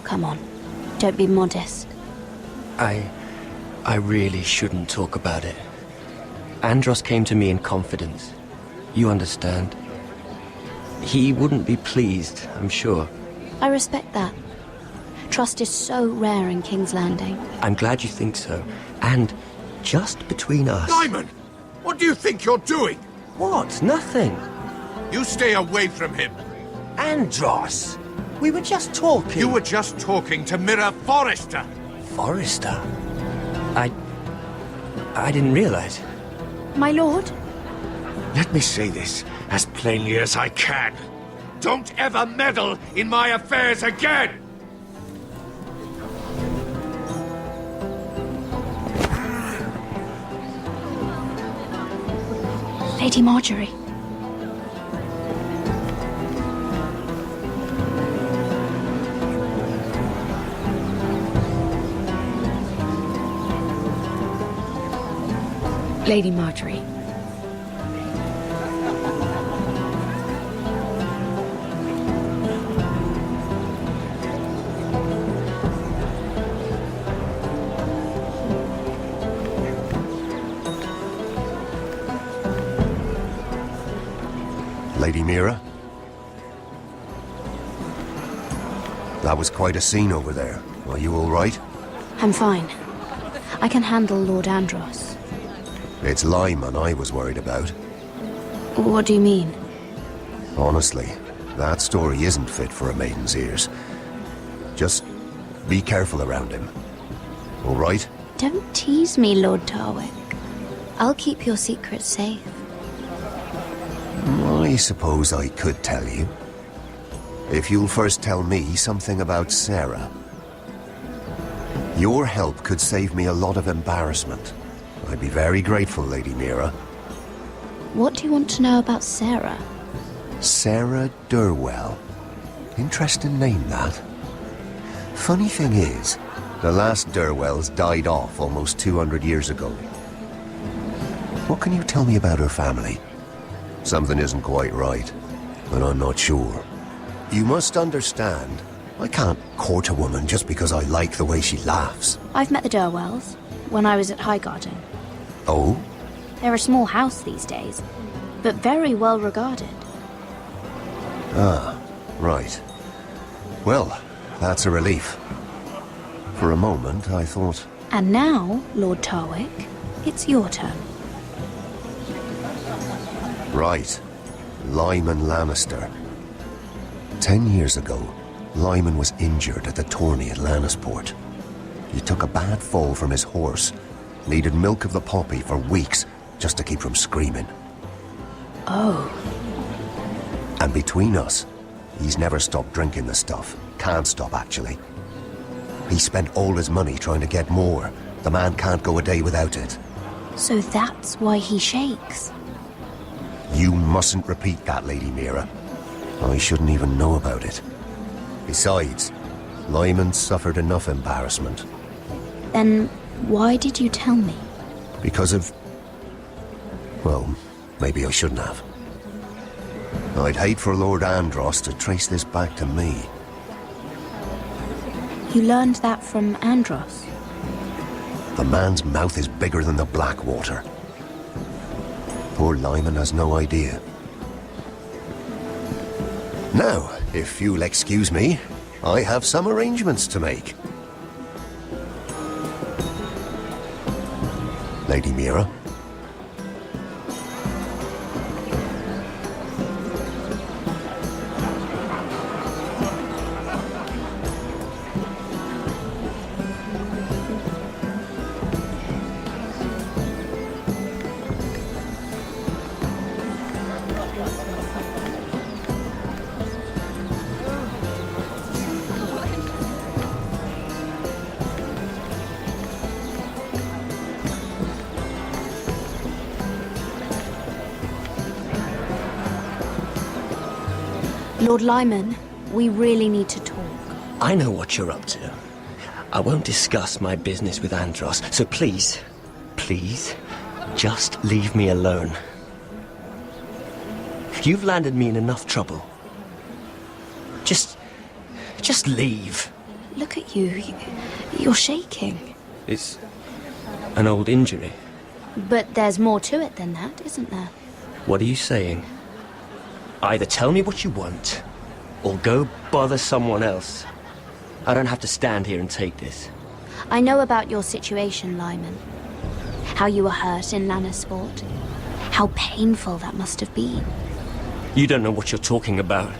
Come on, don't be modest. I really shouldn't talk about it. Andros came to me in confidence. You understand? He wouldn't be pleased, I'm sure. I respect that. Trust is so rare in King's Landing. I'm glad you think so. And just between us... Lyman! What do you think you're doing? What? Nothing. You stay away from him. Andros! We were just talking. You were just talking to Mira Forrester. Forrester? I didn't realize. My lord? Let me say this as plainly as I can. Don't ever meddle in my affairs again! Lady Marjorie. Lady Marjorie. Lady Mira? That was quite a scene over there. Are you all right? I'm fine. I can handle Lord Andros. It's Lyman I was worried about. What do you mean? Honestly, that story isn't fit for a maiden's ears. Just be careful around him. All right? Don't tease me, Lord Tarwick. I'll keep your secret safe. I suppose I could tell you. If you'll first tell me something about Sarah. Your help could save me a lot of embarrassment. I'd be very grateful, Lady Mira. What do you want to know about Sarah? Sarah Durwell. Interesting name, that. Funny thing is, the last Durwells died off almost 200 years ago. What can you tell me about her family? Something isn't quite right, but I'm not sure. You must understand, I can't court a woman just because I like the way she laughs. I've met the Durwells when I was at Highgarden. Oh? They're a small house these days, but very well regarded. Ah, right. Well, that's a relief. For a moment, I thought... And now, Lord Tarwick, it's your turn. Right. Lyman Lannister. 10 years ago, Lyman was injured at the tourney at Lannisport. He took a bad fall from his horse. Needed milk of the poppy for weeks just to keep from screaming. Oh. And between us, he's never stopped drinking the stuff. Can't stop, actually. He spent all his money trying to get more. The man can't go a day without it. So that's why he shakes. You mustn't repeat that, Lady Mira. I shouldn't even know about it. Besides, Lyman suffered enough embarrassment. Then why did you tell me? Because of... Well, maybe I shouldn't have. I'd hate for Lord Andros to trace this back to me. You learned that from Andros? The man's mouth is bigger than the Blackwater. Poor Lyman has no idea. Now, If you'll excuse me, I have some arrangements to make. Lady Mira. Lord Lyman, we really need to talk. I know what you're up to. I won't discuss my business with Andros, so please, just leave me alone. You've landed me in enough trouble. Just leave. Look at you. You're shaking. It's an old injury. But there's more to it than that, isn't there? What are you saying? Either tell me what you want, or go bother someone else. I don't have to stand here and take this. I know about your situation, Lyman. How you were hurt in Lannisport. How painful that must have been. You don't know what you're talking about.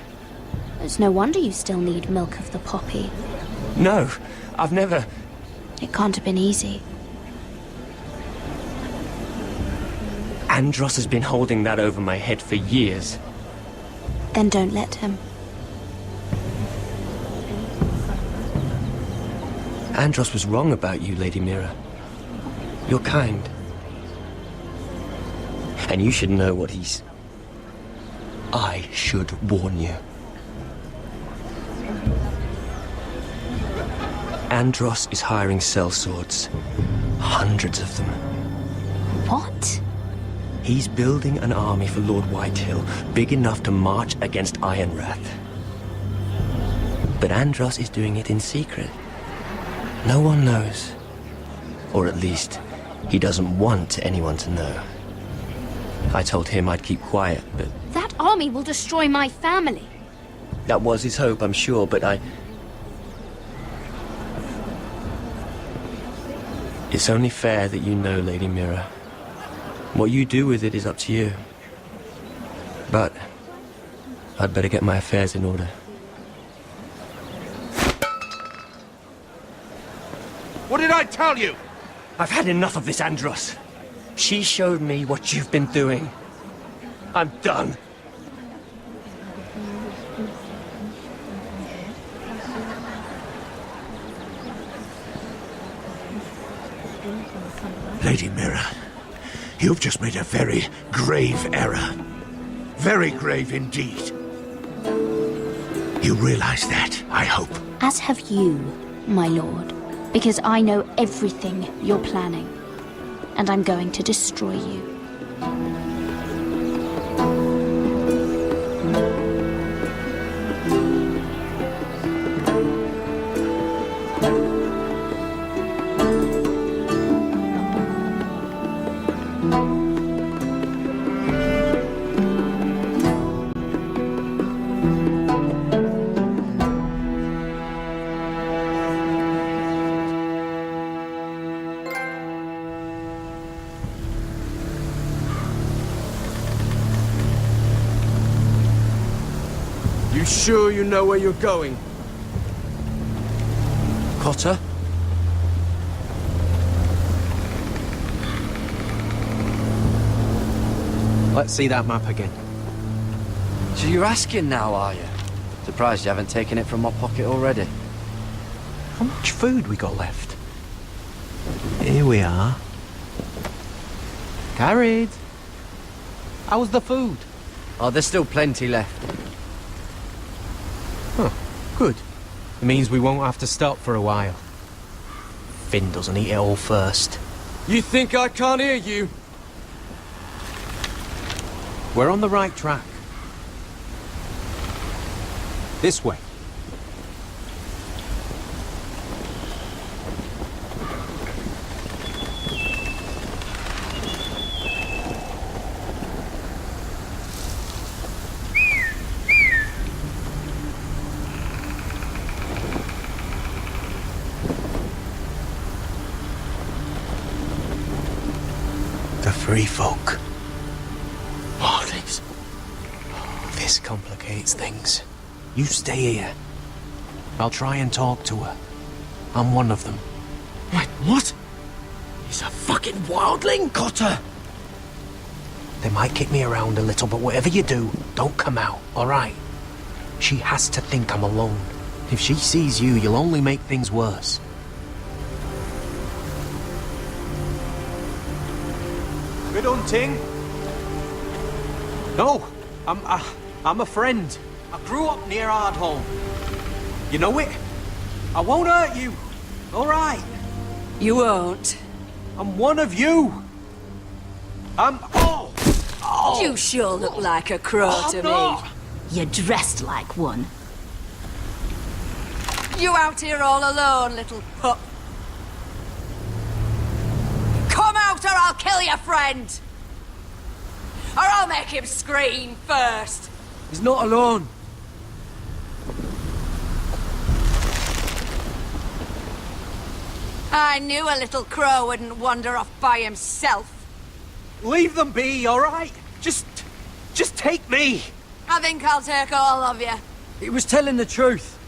It's no wonder you still need milk of the poppy. No, I've never... It can't have been easy. Andros has been holding that over my head for years. Then don't let him. Andros was wrong about you, Lady Mira. You're kind. And you should know what he's... I should warn you. Andros is hiring sellswords. Hundreds of them. What? He's building an army for Lord Whitehill, big enough to march against Ironrath. But Andros is doing it in secret. No one knows. Or at least, he doesn't want anyone to know. I told him I'd keep quiet, but... That army will destroy my family. That was his hope, I'm sure, but It's only fair that you know, Lady Mira. What you do with it is up to you. But I'd better get my affairs in order. What did I tell you? I've had enough of this, Andros. She showed me what you've been doing. I'm done. Lady Mira, you've just made a very grave error. Very grave indeed. You realize that, I hope. As have you, my lord. Because I know everything you're planning. And I'm going to destroy you. You sure you know where you're going? Cotter? Let's see that map again. So you're asking now, are you? Surprised you haven't taken it from my pocket already. How much food we got left? Here we are. Carried. How's the food? Oh, there's still plenty left. Huh, good. It means we won't have to stop for a while. Finn doesn't eat it all first. You think I can't hear you? We're on the right track. This way. The free folk. Wildlings. This complicates things. You stay here. I'll try and talk to her. I'm one of them. Wait, what? He's a fucking wildling? Cotter! They might kick me around a little, but whatever you do, don't come out, alright? She has to think I'm alone. If she sees you, you'll only make things worse. Good hunting. No, I'm a friend. I grew up near Ardholm. You know it? I won't hurt you. All right. You won't. I'm one of you. Oh! You sure look like a crow to me. You're dressed like one. You out here all alone, little pup? Come out or I'll kill your friend! Or I'll make him scream first! He's not alone. I knew a little crow wouldn't wander off by himself. Leave them be, all right? Just take me. I think I'll take all of you. He was telling the truth.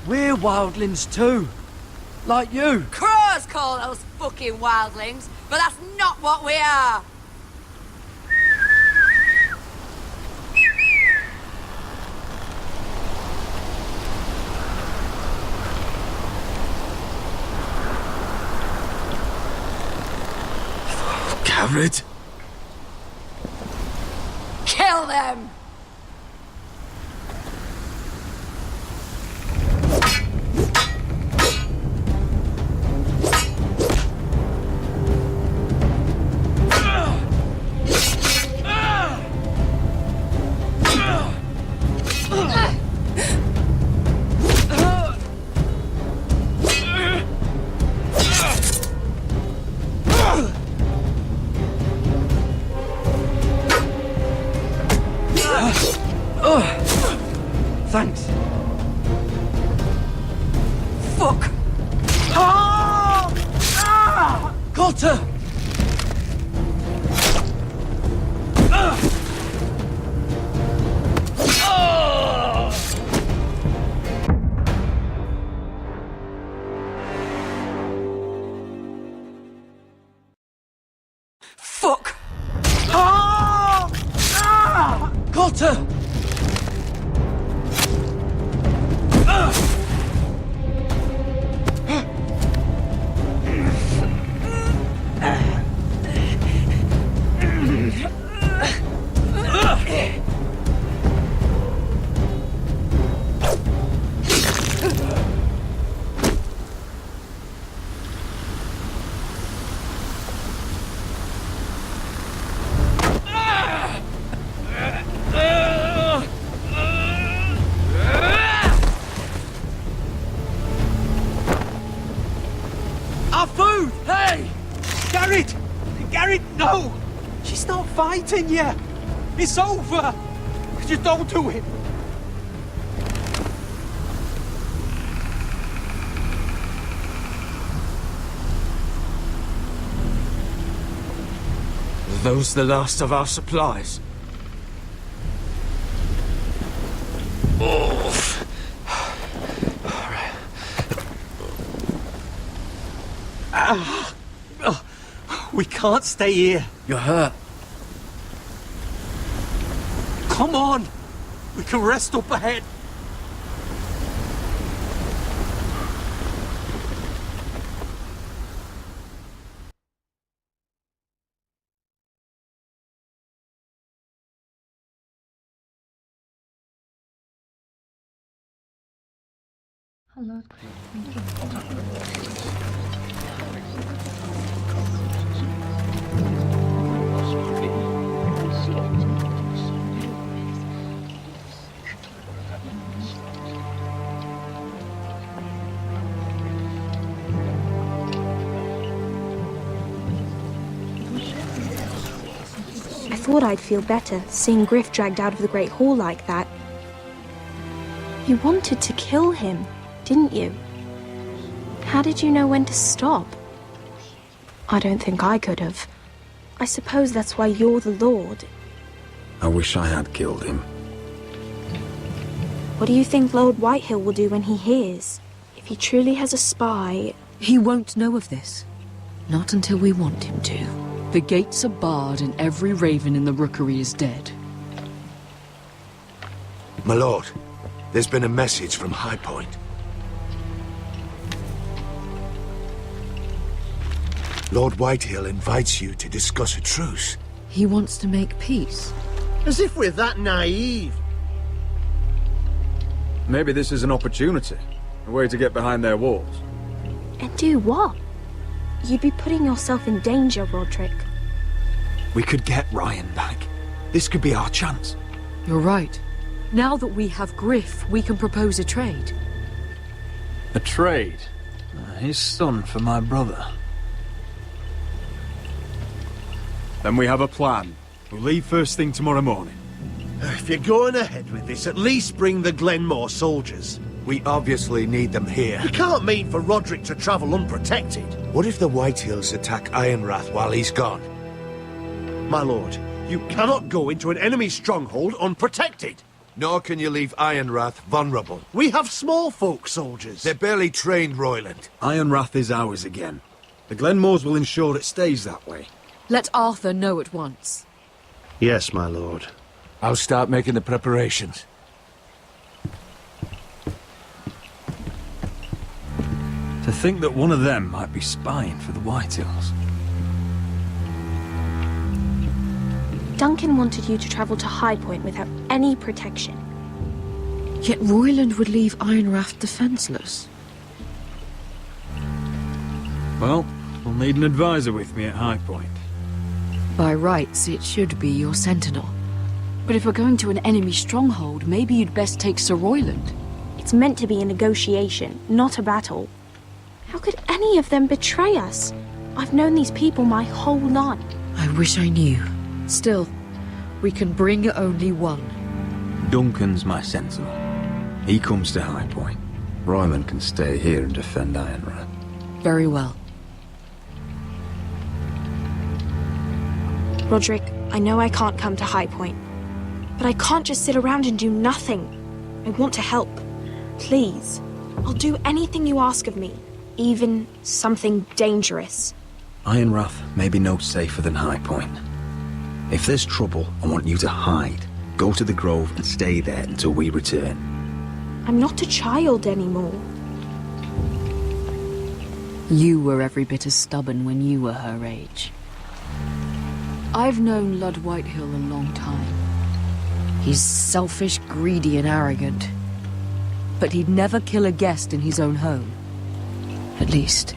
We're wildlings too. Like you. Crows call those fucking wildlings, but that's not what we are. Garrett? Kill them! Thanks. Fuck! Ah! Ah! Cotter! Fuck! Ah! Ah! Cotter! Our food! Hey! Garrett! Garrett, no! She's not fighting yet! It's over! Just don't do it! Are those the last of our supplies? Oof. We can't stay here. You're hurt. Come on! We can rest up ahead. Hello. I thought I'd feel better, seeing Griff dragged out of the Great Hall like that. You wanted to kill him, didn't you? How did you know when to stop? I don't think I could have. I suppose that's why you're the Lord. I wish I had killed him. What do you think Lord Whitehill will do when he hears? If he truly has a spy... He won't know of this. Not until we want him to. The gates are barred and every raven in the rookery is dead. My lord, there's been a message from High Point. Lord Whitehill invites you to discuss a truce. He wants to make peace. As if we're that naive. Maybe this is an opportunity. A way to get behind their walls. And do what? You'd be putting yourself in danger, Roderick. We could get Ryan back. This could be our chance. You're right. Now that we have Griff, we can propose a trade. A trade? His son for my brother. Then we have a plan. We'll leave first thing tomorrow morning. If you're going ahead with this, at least bring the Glenmore soldiers. We obviously need them here. You can't mean for Roderick to travel unprotected. What if the Whitehills attack Ironrath while he's gone? My lord, you cannot go into an enemy stronghold unprotected. Nor can you leave Ironrath vulnerable. We have small folk soldiers. They're barely trained, Royland. Ironrath is ours again. The Glenmores will ensure it stays that way. Let Arthur know at once. Yes, my lord. I'll start making the preparations. To think that one of them might be spying for the Whitehills. Duncan wanted you to travel to High Point without any protection. Yet Royland would leave Ironrath defenseless. Well, we'll need an advisor with me at High Point. By rights, it should be your sentinel. But if we're going to an enemy stronghold, maybe you'd best take Sir Royland. It's meant to be a negotiation, not a battle. How could any of them betray us? I've known these people my whole life. I wish I knew. Still, we can bring only one. Duncan's my sentinel. He comes to High Point. Ryman can stay here and defend Ironrath. Very well. Roderick, I know I can't come to High Point, but I can't just sit around and do nothing. I want to help. Please. I'll do anything you ask of me, even something dangerous. Ironrath may be no safer than High Point. If there's trouble, I want you to hide. Go to the Grove and stay there until we return. I'm not a child anymore. You were every bit as stubborn when you were her age. I've known Lud Whitehill a long time. He's selfish, greedy, and arrogant. But he'd never kill a guest in his own home. At least,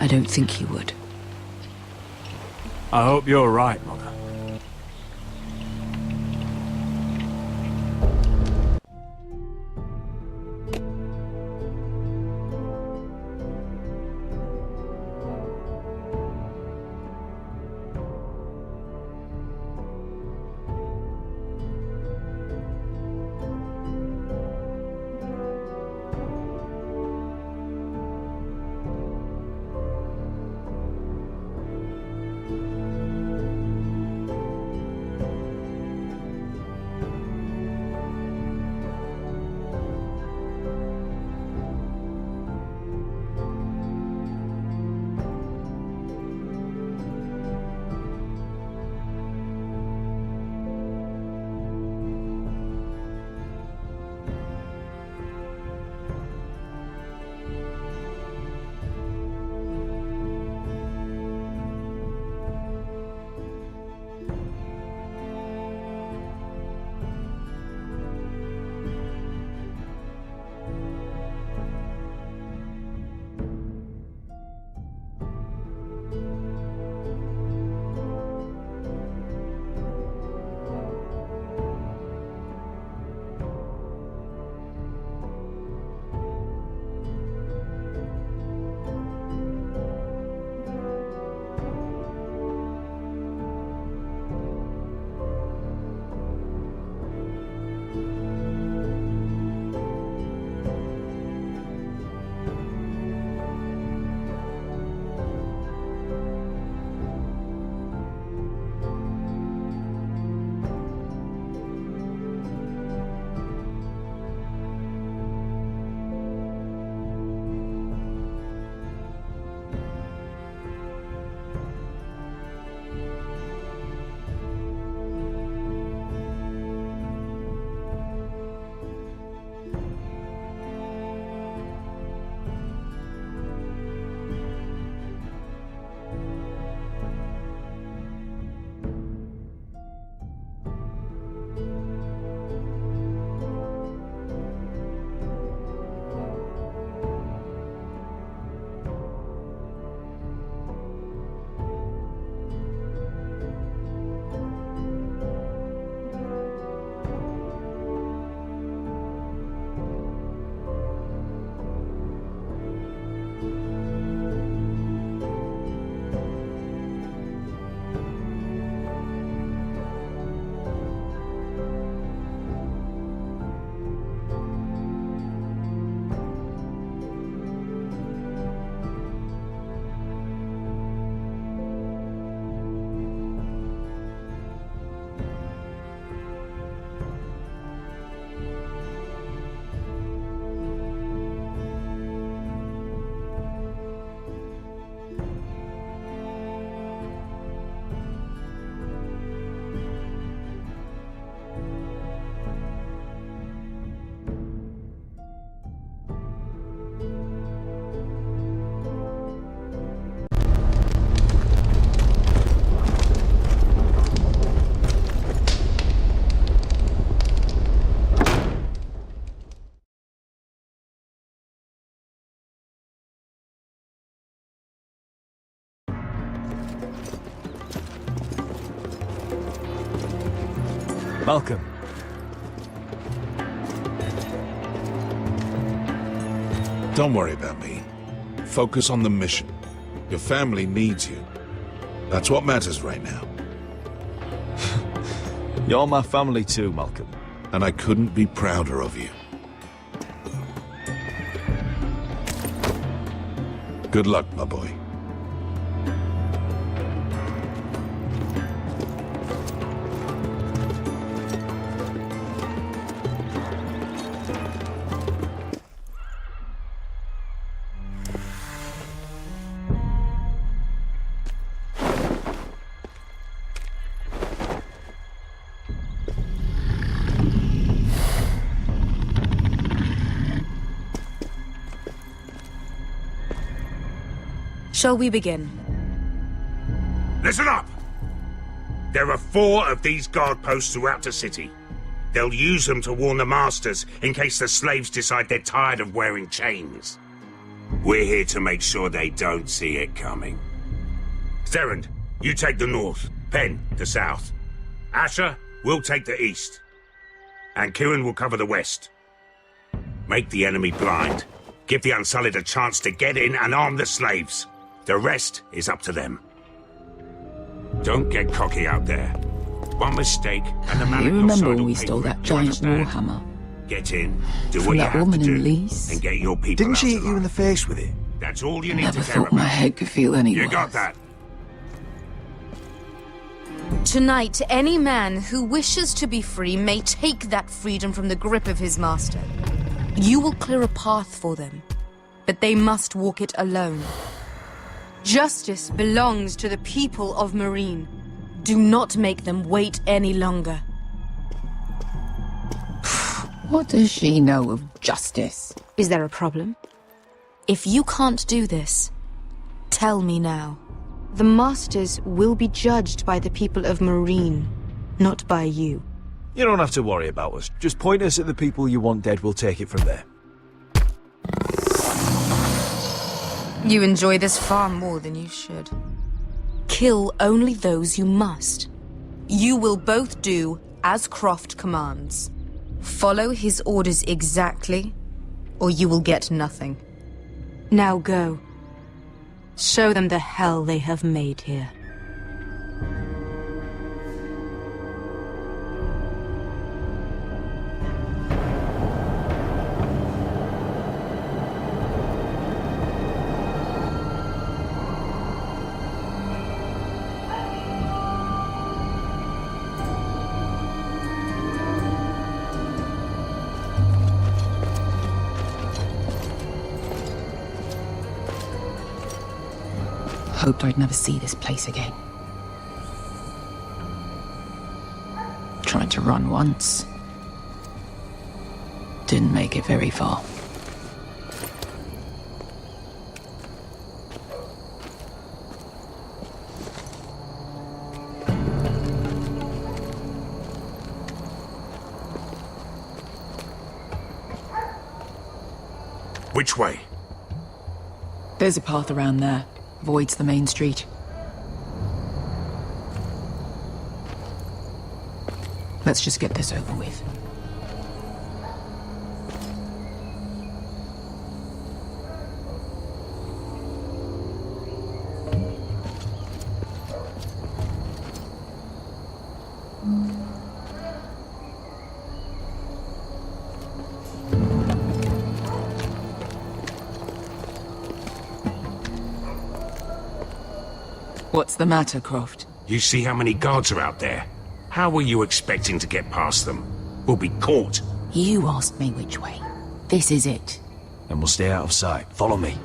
I don't think he would. I hope you're right, Mother. Malcolm. Don't worry about me. Focus on the mission. Your family needs you. That's what matters right now. You're my family too, Malcolm. And I couldn't be prouder of you. Good luck, my boy. Shall we begin? Listen up! There are 4 of these guard posts throughout the city. They'll use them to warn the masters in case the slaves decide they're tired of wearing chains. We're here to make sure they don't see it coming. Therend, you take the north. Penn, the south. Asher, we'll take the east. And Kieran will cover the west. Make the enemy blind. Give the Unsullied a chance to get in and arm the slaves. The rest is up to them. Don't get cocky out there. One mistake and the man You at your remember side when will we pay stole for it, that do you giant understand? warhammer? Get in, do From what you that have woman to in do, Lease? and get your people Didn't out she hit you alive. in the face with it? That's all you need Never to care thought my about. head could feel any You worse. got that? Tonight, any man who wishes to be free may take that freedom from the grip of his master. You will clear a path for them, but they must walk it alone. Justice belongs to the people of Marine. Do not make them wait any longer. What does she know of justice? Is there a problem? If you can't do this, tell me now. The Masters will be judged by the people of Marine, not by you. You don't have to worry about us. Just point us at the people you want dead, we'll take it from there. You enjoy this far more than you should. Kill only those you must. You will both do as Croft commands. Follow his orders exactly, or you will get nothing. Now go. Show them the hell they have made here. Hoped I'd never see this place again. Tried to run once. Didn't make it very far. Which way? There's a path around there. Avoids the main street. Let's just get this over with. What's the matter, Croft? You see how many guards are out there? How were you expecting to get past them? We'll be caught. You asked me which way. This is it. And we'll stay out of sight. Follow me.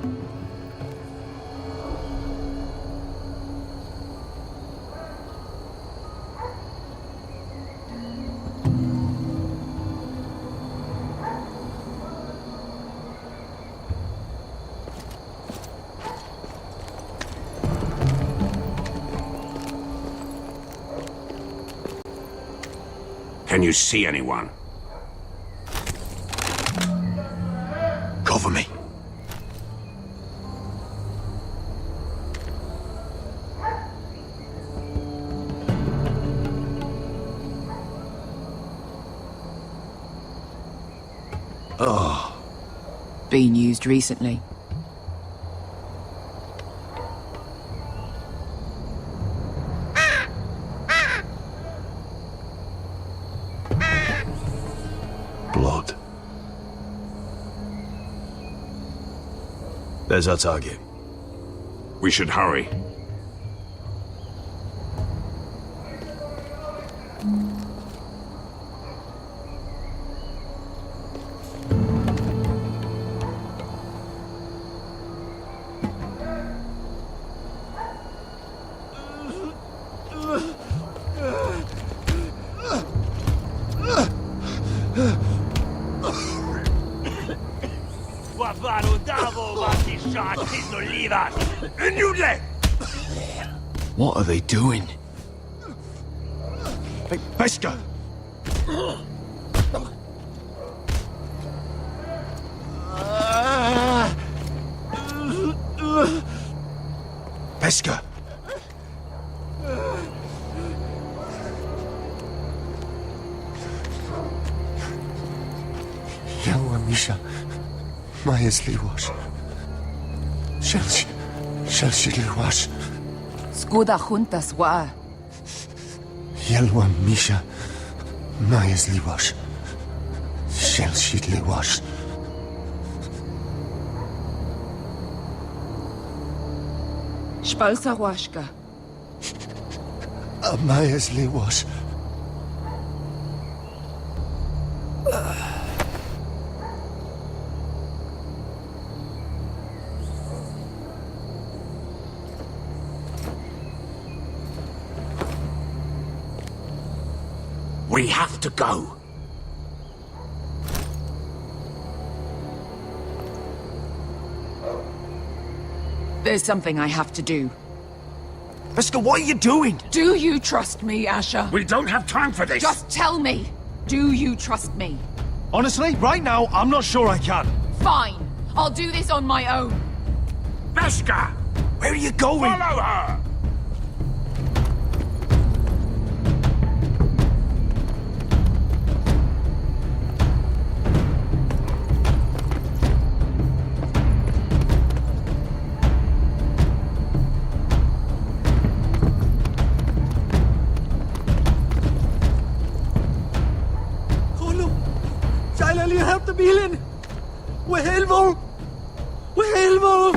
Can you see anyone? Cover me. Oh. Been used recently. Blood. There's our target. We should hurry. What are they doing? Hey, Pesca! Pesca! Yellow Misha. Majes Liwash. Shelshi Liwash. Skuda juntas wa. Yellow Misha. Majes Liwash. Shelshi Liwash. Spalsa washka. Majes Liwash. We have to go. There's something I have to do. Pesca, what are you doing? Do you trust me, Asher? We don't have time for this. Just tell me. Do you trust me? Honestly, right now, I'm not sure I can. Fine. I'll do this on my own. Pesca! Where are you going? Follow her! Bilen! Wehelvo! Wehelvo!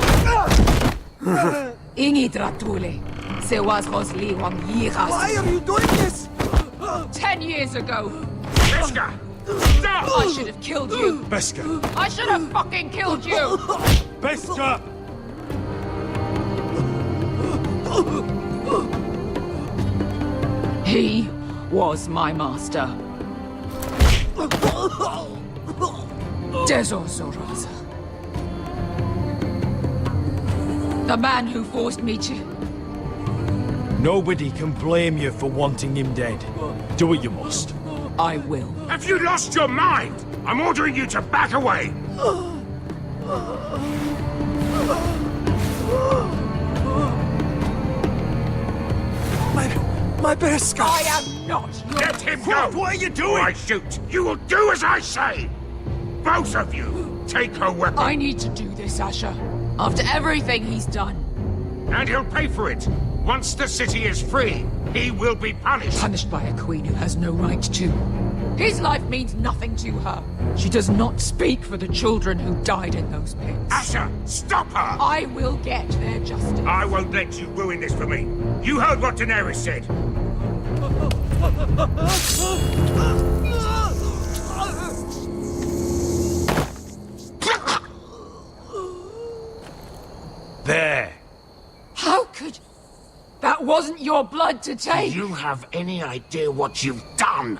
Ingi Dratule. Se was Rosli Wang Yiras. Why are you doing this? 10 years ago. Pesca! Stop! I should have killed you. Pesca! I should have fucking killed you. Pesca! He was my master. Dezozoraza. The man who forced me to... Nobody can blame you for wanting him dead. Do what you must. I will. Have you lost your mind? I'm ordering you to back away. My Pesca! I am not. Let him go! What are you doing? Or I shoot. You will do as I say. Both of you, take her weapon. I need to do this, Asher. After everything he's done. And he'll pay for it. Once the city is free, he will be punished. Punished by a queen who has no right to. His life means nothing to her. She does not speak for the children who died in those pits. Asher, stop her! I will get their justice. I won't let you ruin this for me. You heard what Daenerys said. There. How could... That wasn't your blood to take. Do you have any idea what you've done?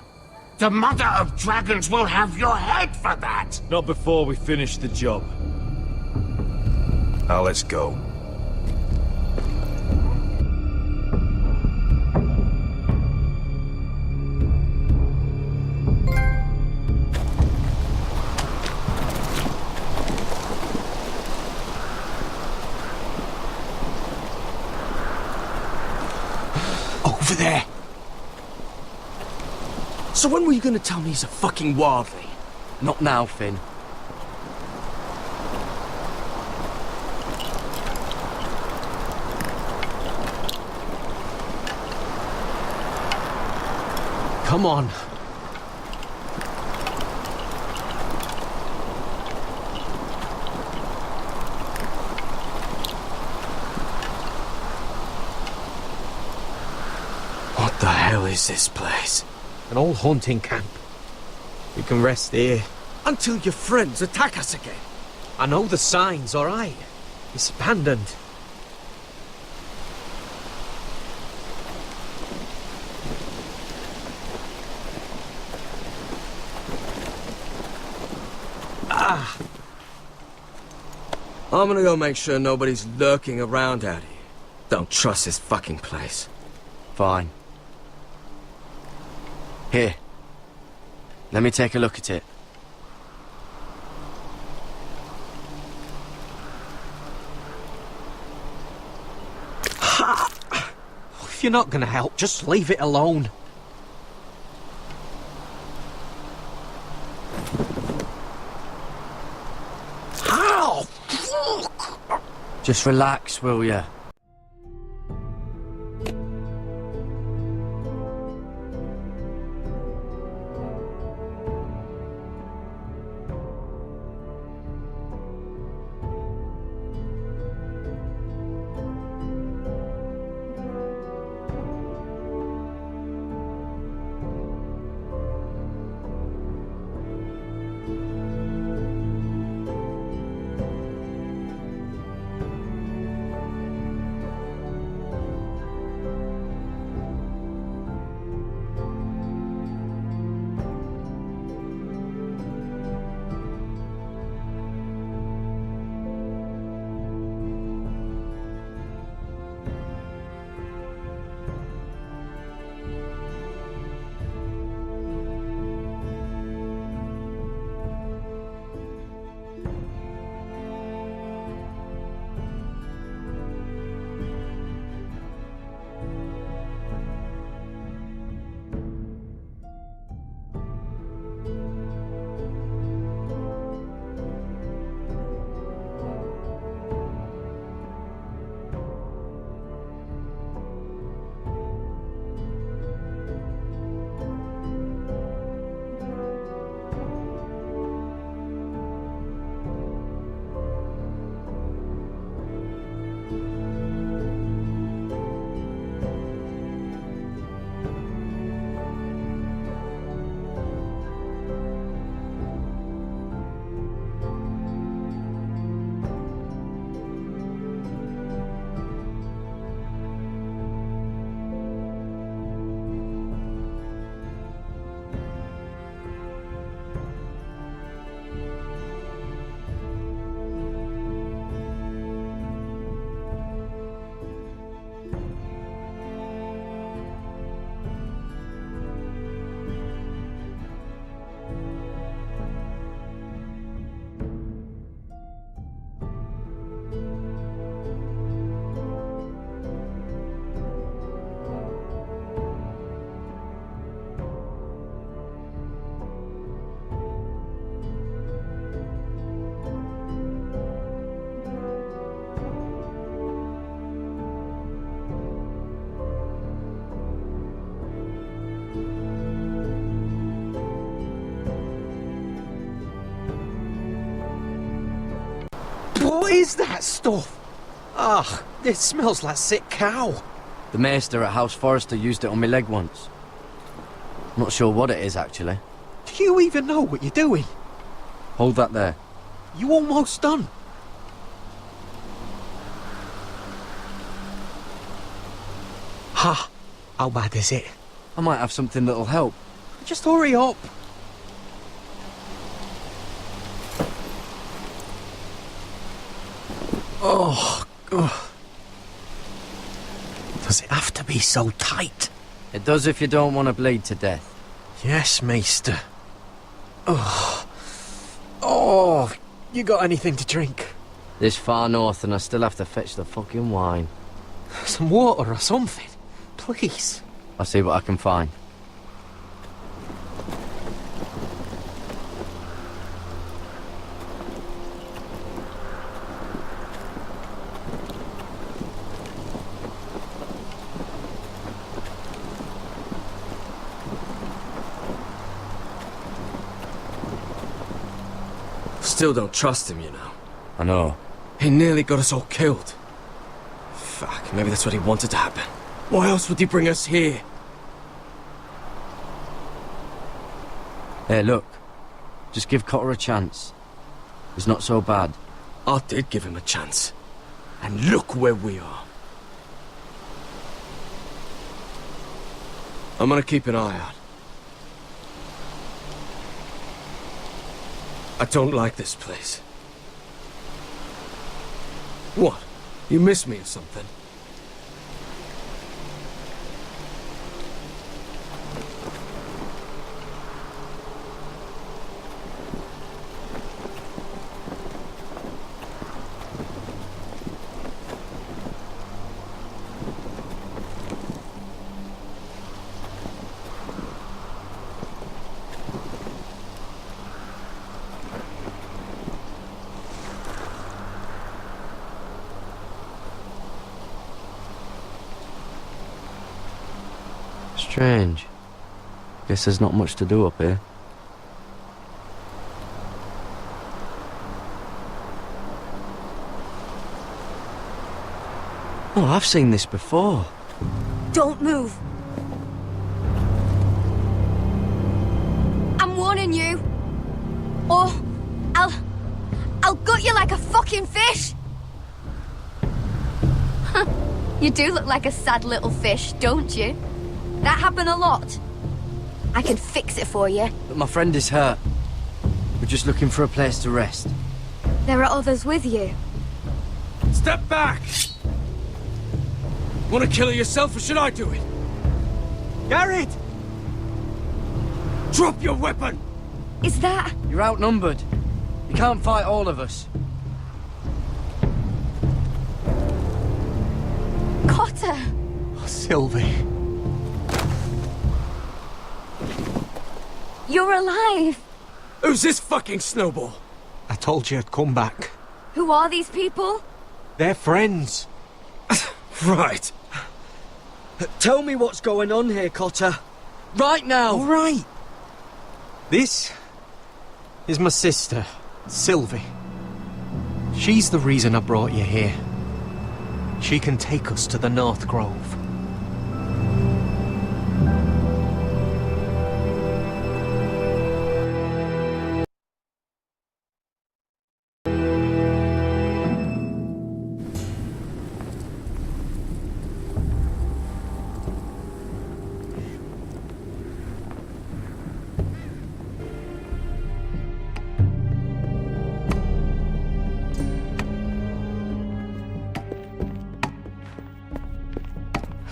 The Mother of Dragons will have your head for that! Not before we finish the job. Now let's go. Over there. So when were you gonna tell me he's a fucking wildling? Not now, Finn. Come on. What the hell is this place? An old hunting camp. We can rest here. Until your friends attack us again. I know the signs, alright? It's abandoned. I'm gonna go make sure nobody's lurking around out here. Don't trust this fucking place. Fine. Here. Let me take a look at it. If you're not gonna help, just leave it alone. Ow! Fuck! Just relax, will ya? What is that stuff? Ugh, it smells like sick cow. The maester at House Forrester used it on my leg once. Not sure what it is, actually. Do you even know what you're doing? Hold that there. You almost done. Ha! How bad is it? I might have something that'll help. Just hurry up. Oh, God. Does it have to be so tight? It does if you don't want to bleed to death. Yes, Maester. Oh. Oh, you got anything to drink? This far north and I still have to fetch the fucking wine. Some water or something, please. I'll see what I can find. still don't trust him, you know. I know. He nearly got us all killed. Fuck, maybe that's what he wanted to happen. Why else would he bring us here? Hey, look. Just give Cotter a chance. He's not so bad. I did give him a chance. And look where we are. I'm gonna keep an eye out. I don't like this place. What? You miss me or something? Strange. Guess there's not much to do up here. Oh, I've seen this before. Don't move. I'm warning you. Or I'll gut you like a fucking fish. You do look like a sad little fish, don't you? That happened a lot. I can fix it for you. But my friend is hurt. We're just looking for a place to rest. There are others with you. Step back! Want to kill her yourself, or should I do it? Garrett! Drop your weapon! Is that... You're outnumbered. You can't fight all of us. Cotter! Oh, Sylvie. You're alive! Who's this fucking snowball? I told you I'd come back. Who are these people? They're friends. Right. Tell me what's going on here, Cotter. Right now! All right. This is my sister, Sylvie. She's the reason I brought you here. She can take us to the North Grove.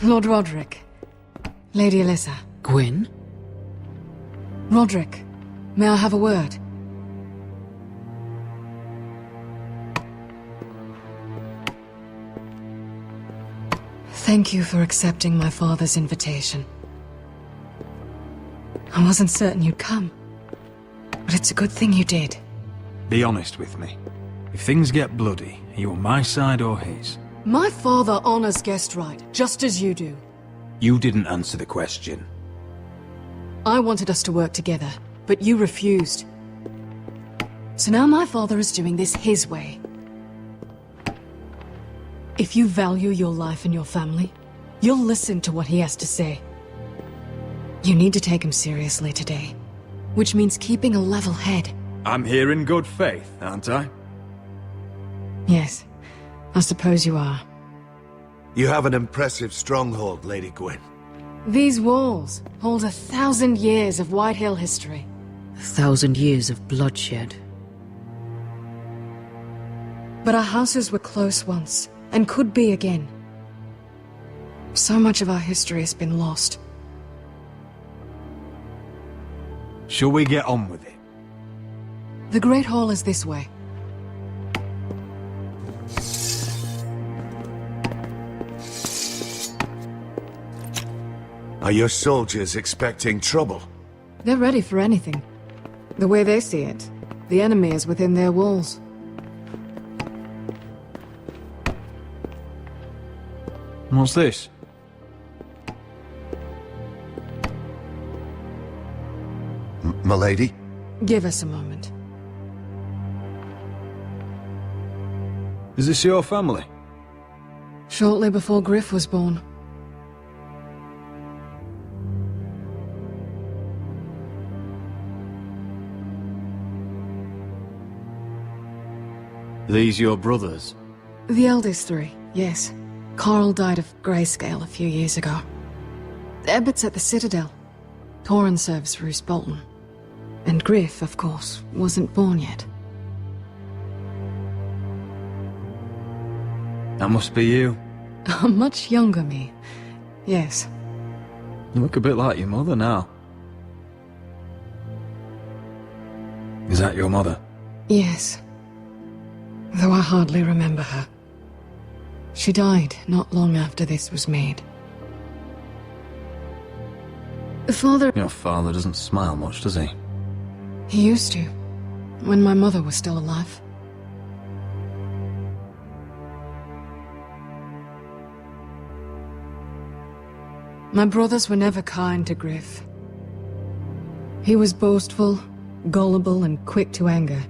Lord Roderick. Lady Alyssa. Gwyn? Roderick, may I have a word? Thank you for accepting my father's invitation. I wasn't certain you'd come, but it's a good thing you did. Be honest with me. If things get bloody, are you on my side or his? My father honors guest right, just as you do. You didn't answer the question. I wanted us to work together, but you refused. So now my father is doing this his way. If you value your life and your family, you'll listen to what he has to say. You need to take him seriously today, which means keeping a level head. I'm here in good faith, aren't I? Yes, I suppose you are. You have an impressive stronghold, Lady Gwyn. These walls hold 1,000 years of White Hill history. 1,000 years of bloodshed. But our houses were close once, and could be again. So much of our history has been lost. Shall we get on with it? The Great Hall is this way. Are your soldiers expecting trouble? They're ready for anything. The way they see it, the enemy is within their walls. What's this? Milady? Give us a moment. Is this your family? Shortly before Griff was born. These your brothers? The eldest three, yes. Carl died of grayscale a few years ago. Ebbett's at the Citadel. Torrin serves Roose Bolton. And Griff, of course, wasn't born yet. That must be you. A much younger me. Yes. You look a bit like your mother now. Is that your mother? Yes. Though I hardly remember her. She died not long after this was made. Father... Your father doesn't smile much, does he? He used to, when my mother was still alive. My brothers were never kind to Griff. He was boastful, gullible, and quick to anger.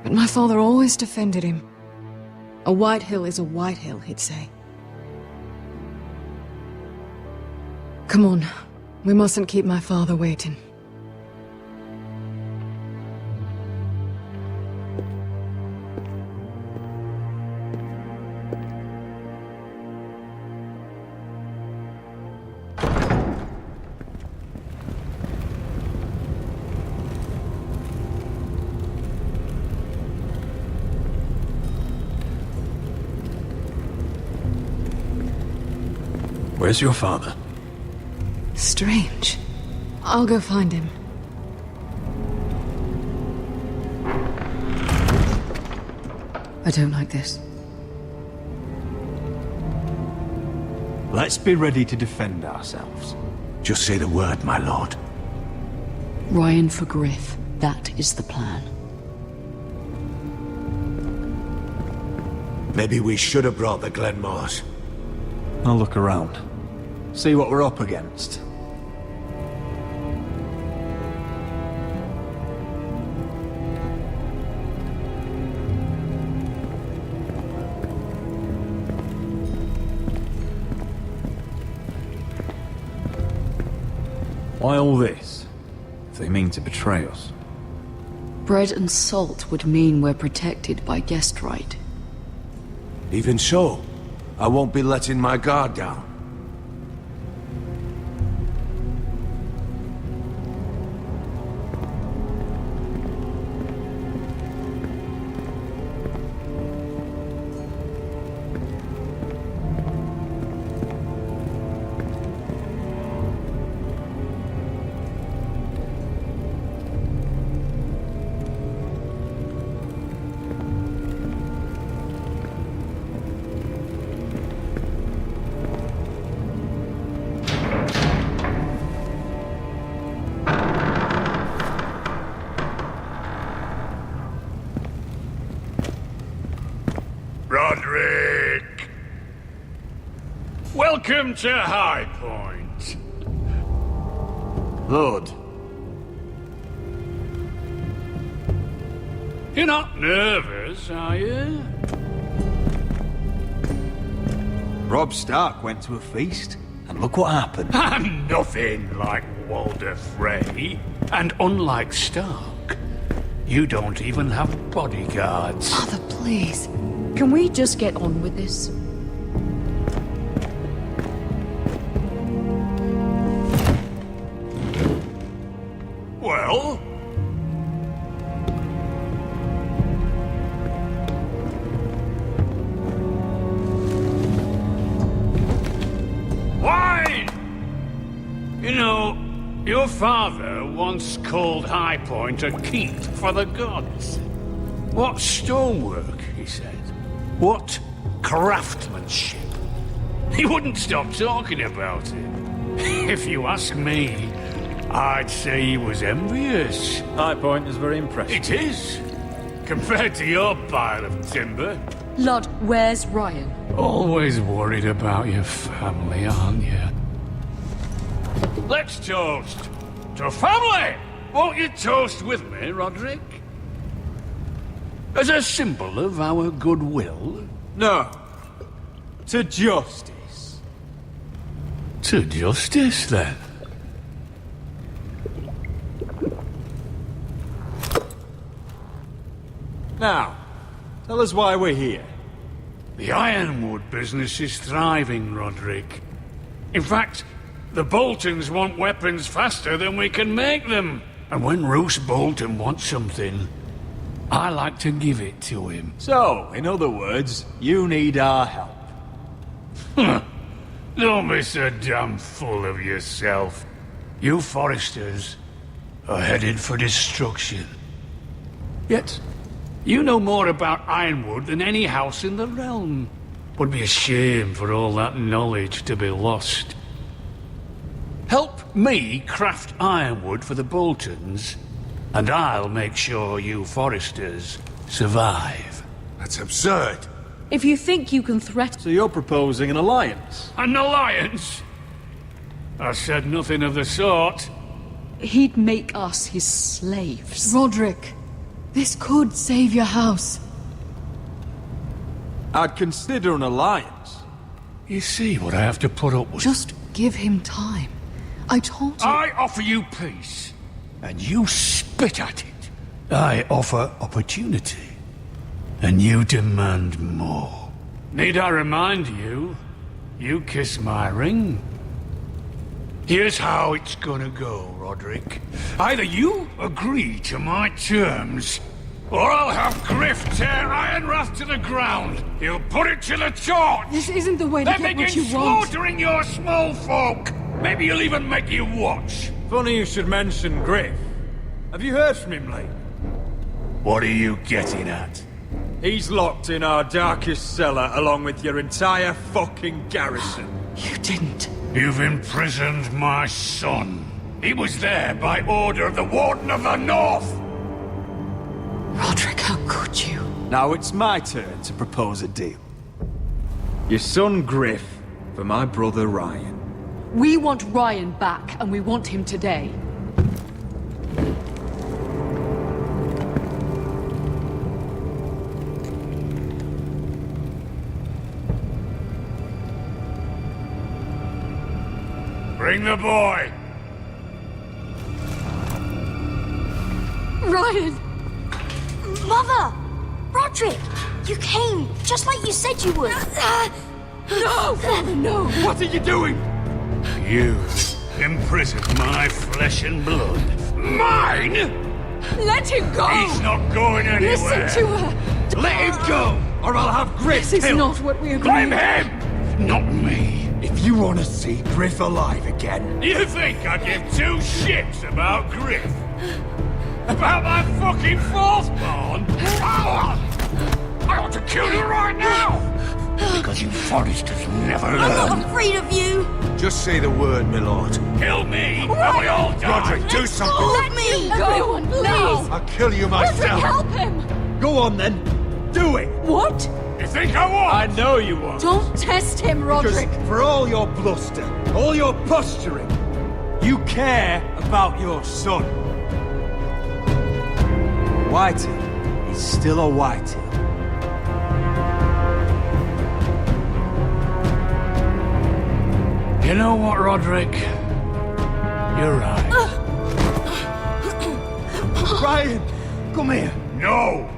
But my father always defended him. A White Hill is a White Hill, he'd say. Come on, we mustn't keep my father waiting. Where's your father? Strange. I'll go find him. I don't like this. Let's be ready to defend ourselves. Just say the word, my lord. Ryan for Griff. That is the plan. Maybe we should have brought the Glenmores. I'll look around. See what we're up against. Why all this? If they mean to betray us. Bread and salt would mean we're protected by guest right. Even so, I won't be letting my guard down. Roderick! Welcome to High Point. Lord. You're not nervous, are you? Robb Stark went to a feast, and look what happened. I'm nothing like Walder Frey. And unlike Stark, you don't even have bodyguards. Father, please. Can we just get on with this? Well? Why? You know, your father once called High Point a keep for the gods. What stonework, he said. What craftsmanship. He wouldn't stop talking about it. If you ask me, I'd say he was envious. High Point is very impressive. It is. Compared to your pile of timber. Lord, where's Ryan? Always worried about your family, aren't you? Let's toast to family! Won't you toast with me, Roderick? As a symbol of our goodwill? No. To justice. To justice, then. Now, tell us why we're here. The ironwood business is thriving, Roderick. In fact, the Boltons want weapons faster than we can make them. And when Roose Bolton wants something, I like to give it to him. So, in other words, you need our help. Don't be so damn full of yourself. You Foresters are headed for destruction. Yet, you know more about Ironwood than any house in the realm. Would be a shame for all that knowledge to be lost. Help me craft Ironwood for the Boltons, and I'll make sure you Foresters survive. That's absurd. If you think you can threaten... So you're proposing an alliance? An alliance? I said nothing of the sort. He'd make us his slaves. Roderick, this could save your house. I'd consider an alliance. You see what I have to put up with? Just give him time. I told you... I offer you peace, and you spit at it. I offer opportunity, and you demand more. Need I remind you, you kiss my ring? Here's how it's gonna go, Roderick. Either you agree to my terms, or I'll have Griff tear Ironwrath to the ground. He'll put it to the torch. This isn't the way to get what you want. Slaughtering your small folk. Maybe he'll even make you watch. Funny you should mention Griff. Have you heard from him lately? What are you getting at? He's locked in our darkest cellar along with your entire fucking garrison. You didn't. You've imprisoned my son. He was there by order of the Warden of the North. Roderick, how could you? Now it's my turn to propose a deal. Your son Griff for my brother Ryan. We want Ryan back, and we want him today. Bring the boy! Ryan! Mother! Roderick! You came, just like you said you would. No! Father, no! What are you doing? You imprisoned my flesh and blood. Mine? Let him go! He's not going anywhere. Listen to her! Let him go, or I'll have Griff This is killed. not what we agreed. Blame him, not me. If you want to see Griff alive again... You think I give two shits about Griff? About my fucking fourthborn? I ought to kill you right now! Because you Foresters never learn. I'm not afraid of you! Just say the word, my lord. Kill me, and we all die! Roderick, do something! Let me! Everyone, please! I'll kill you myself! Roderick, help him! Go on then. Do it! What? You think I won't? I know you won't. Don't test him, Roderick! Because for all your bluster, all your posturing, you care about your son. Whitey is still a Whitey. You know what, Roderick? You're right. Ryan, come here. No!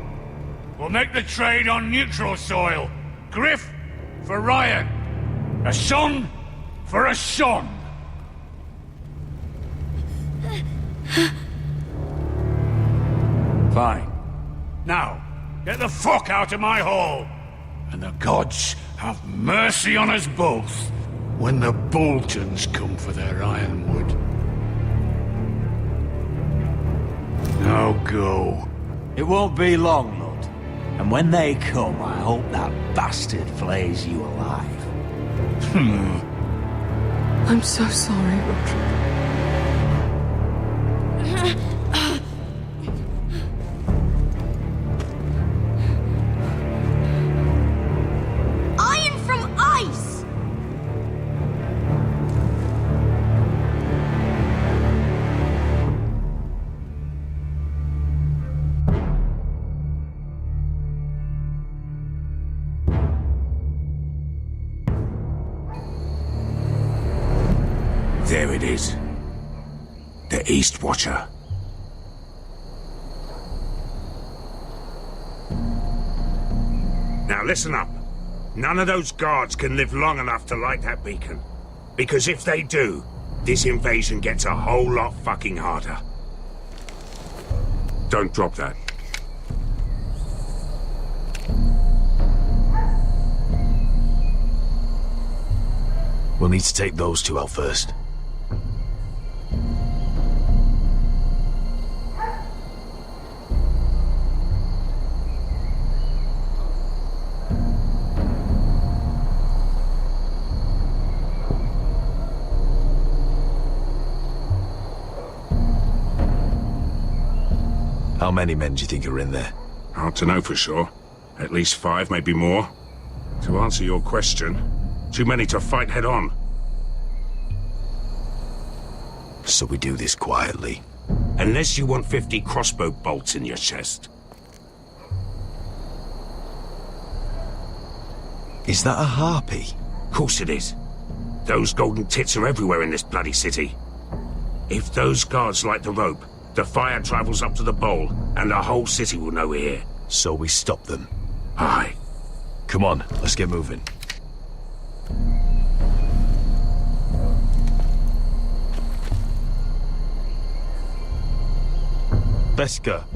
We'll make the trade on neutral soil. Griff for Ryan. A son for a son. Fine. Now, get the fuck out of my hall. And the gods have mercy on us both when the Boltons come for their ironwood. Now go. It won't be long, Lord. And when they come, I hope that bastard flays you alive. I'm so sorry, Roderick. Iron from ice! There it is. The East Watcher. Now listen up. None of those guards can live long enough to light that beacon. Because if they do, this invasion gets a whole lot fucking harder. Don't drop that. We'll need to take those two out first. How many men do you think are in there? Hard to know for sure. At least 5, maybe more. To answer your question, too many to fight head on. So we do this quietly. Unless you want 50 crossbow bolts in your chest. Is that a harpy? Of course it is. Those golden tits are everywhere in this bloody city. If those guards light the rope, the fire travels up to the bowl, and the whole city will know we're here. So we stop them. Aye. Come on, let's get moving. Beska.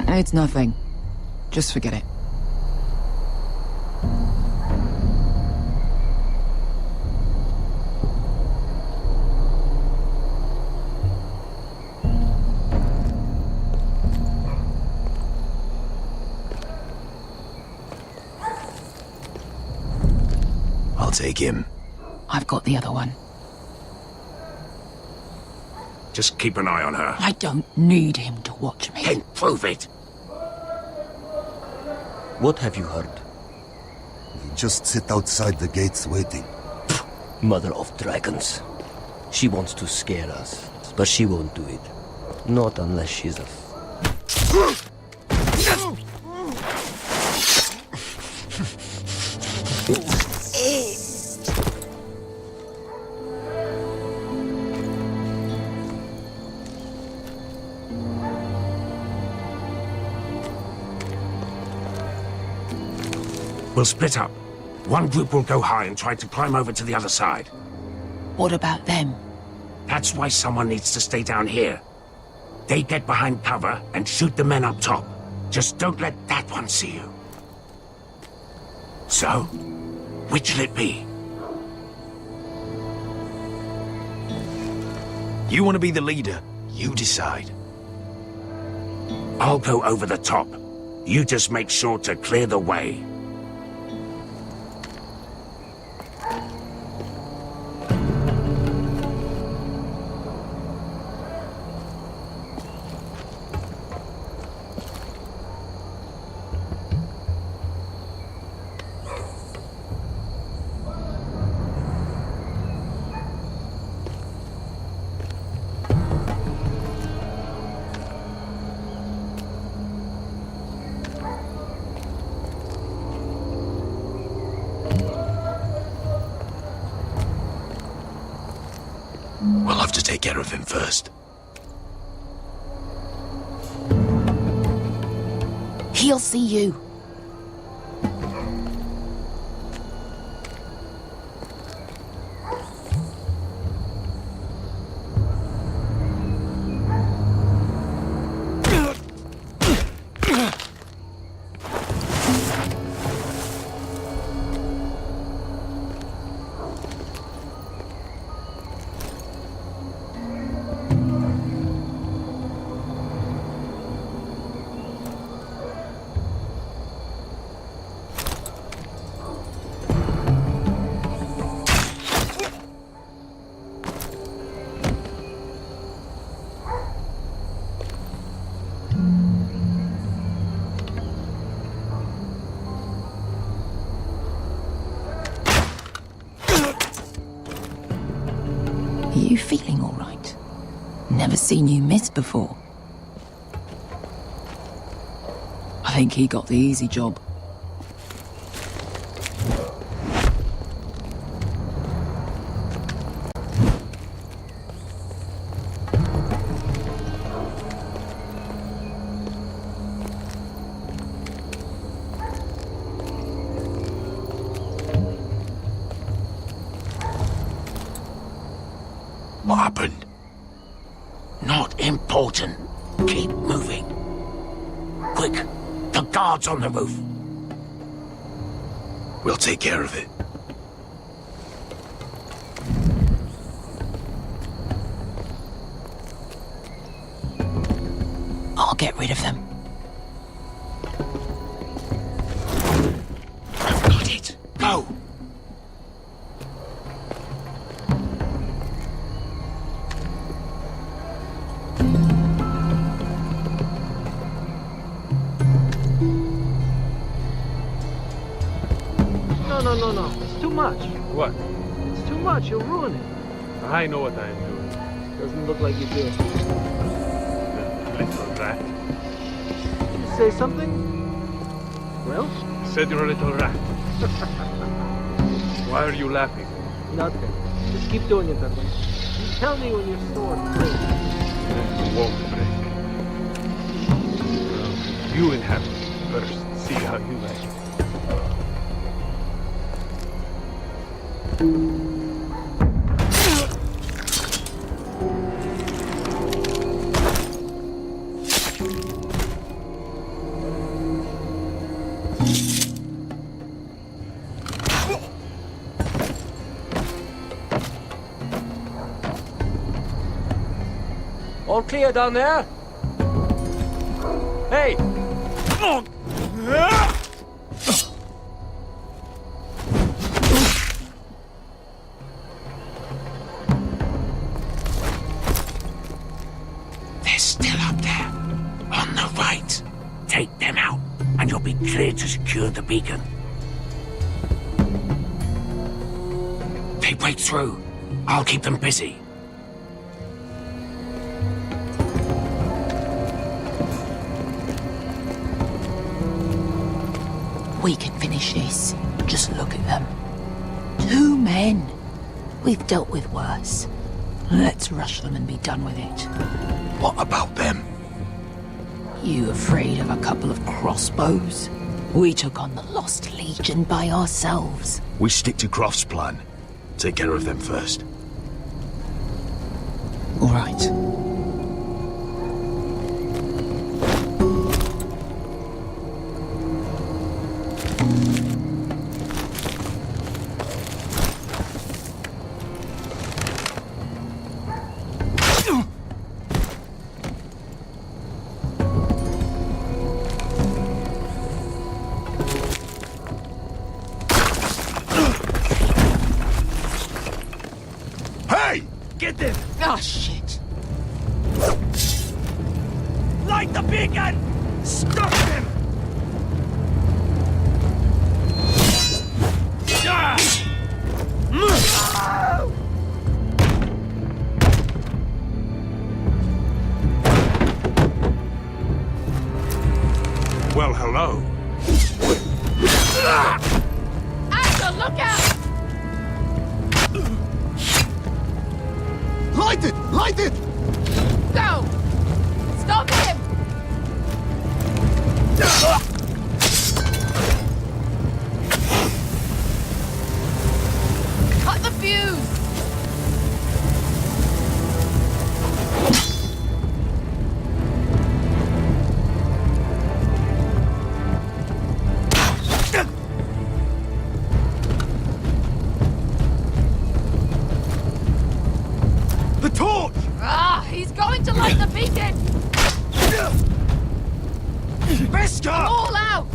It's nothing. Just forget it. I'll take him. I've got the other one. Just keep an eye on her. I don't need him to watch me. Then prove it. What have you heard? We just sit outside the gates waiting. Mother of dragons. She wants to scare us, but she won't do it. Not unless she's a... We'll split up. One group will go high and try to climb over to the other side. What about them? That's why someone needs to stay down here. They get behind cover and shoot the men up top. Just don't let that one see you. So, which'll it be? You want to be the leader? You decide. I'll go over the top. You just make sure to clear the way. We'll have to take care of him first. He'll see you. You feeling all right? Never seen you miss before. I think he got the easy job. What happened? Not important. Keep moving. Quick, the guards on the roof. We'll take care of it. I'll get rid of them. I've got it. Go! No. It's too much. What? It's too much. You'll ruin it. I know what I am doing. Doesn't look like you do. The little rat. You say something? Well? Said you're a little rat. Why are you laughing? Nothing. Just keep doing it that way. You tell me when your sword breaks. It won't break. You inhabit first. See how you like it. All clear down there? Hey! They're still up there. On the right. Take them out, and you'll be clear to secure the beacon. They break through. I'll keep them busy. We can finish this. Just look at them. 2 men. We've dealt with worse. Let's rush them and be done with it. What about them? You afraid of a couple of crossbows? We took on the Lost Legion by ourselves. We stick to Croft's plan. Take care of them first. All right. Get them! Oh, shit. Light the beacon! Stop them! Well, hello. Asher, look out! Light it! Light it! Go! Stop him! Cut the fuse! The torch! Ah, he's going to light the beacon! Beskar! All out!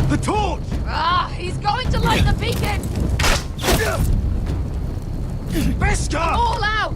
The torch! Ah, he's going to light the beacon! Beskar! All out!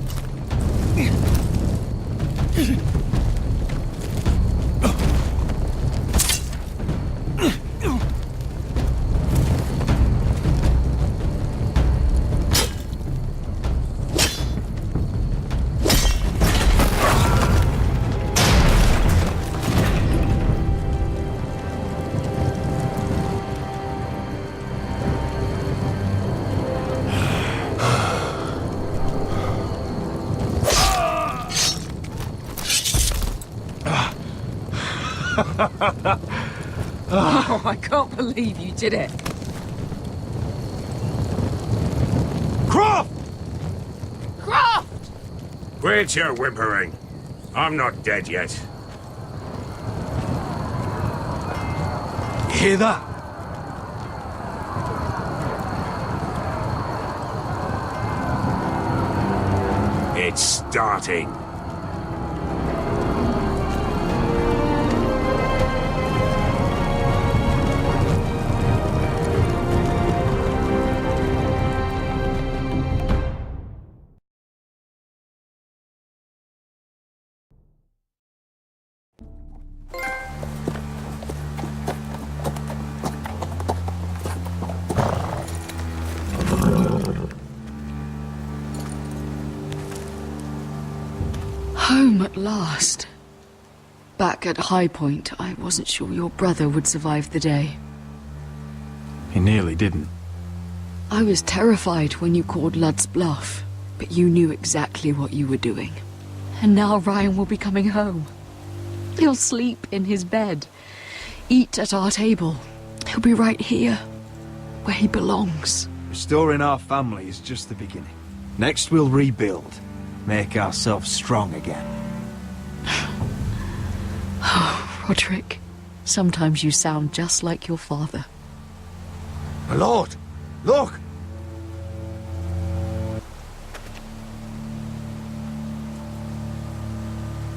Oh, I can't believe you did it. Croft! Croft! Quit your whimpering. I'm not dead yet. You hear that? It's starting. Home at last. Back at High Point, I wasn't sure your brother would survive the day. He nearly didn't. I was terrified when you called Ludd's bluff, but you knew exactly what you were doing. And now Ryan will be coming home. He'll sleep in his bed, eat at our table. He'll be right here, where he belongs. Restoring our family is just the beginning. Next we'll rebuild. Make ourselves strong again. Oh, Roderick, sometimes you sound just like your father. My lord, look!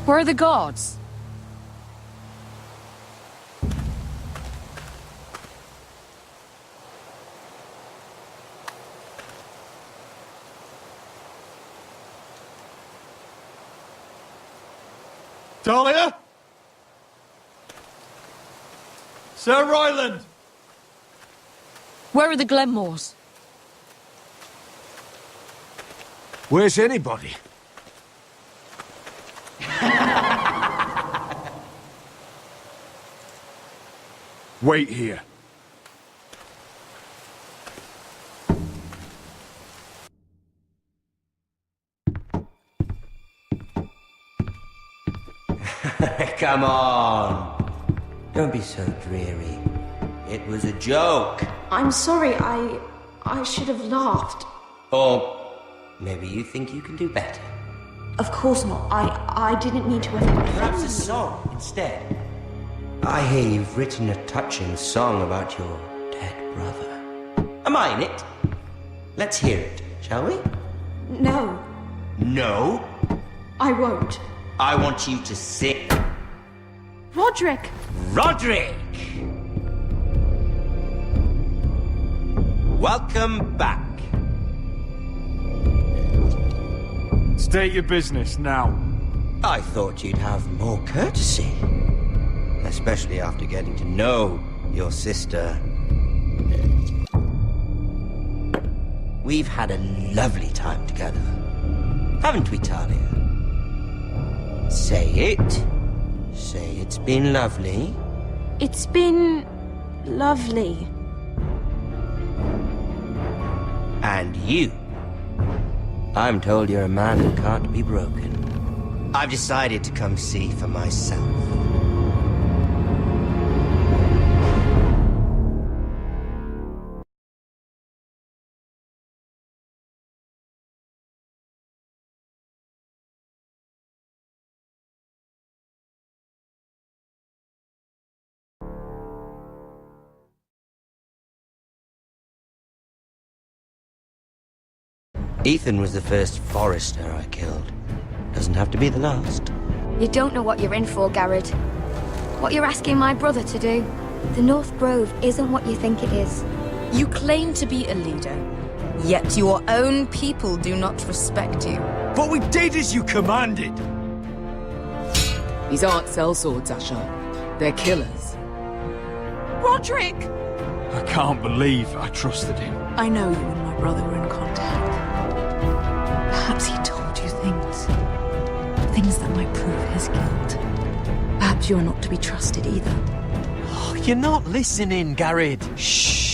Where are the guards? Dahlia? Sir Ryland! Where are the Glenmores? Where's anybody? Wait here. Come on. Don't be so dreary. It was a joke. I'm sorry, I should have laughed. Or maybe you think you can do better. Of course not. I didn't mean to offend. Perhaps a song instead. I hear you've written a touching song about your dead brother. Am I in it? Let's hear it, shall we? No, No? I won't. I want you to sing. Roderick! Roderick! Welcome back. State your business now. I thought you'd have more courtesy. Especially after getting to know your sister. We've had a lovely time together. Haven't we, Talia? Say it. Say it's been lovely. It's been lovely. And you. I'm told you're a man who can't be broken. I've decided to come see for myself. Ethan was the first Forester I killed. Doesn't have to be the last. You don't know what you're in for, Garrett. What you're asking my brother to do. The North Grove isn't what you think it is. You claim to be a leader, yet your own people do not respect you. But we did as you commanded. These aren't sellswords, Asher. They're killers. Roderick! I can't believe I trusted him. I know you and my brother were in contact. Perhaps he told you things. Things that might prove his guilt. Perhaps you're not to be trusted either. Oh, you're not listening, Garrett. Shh.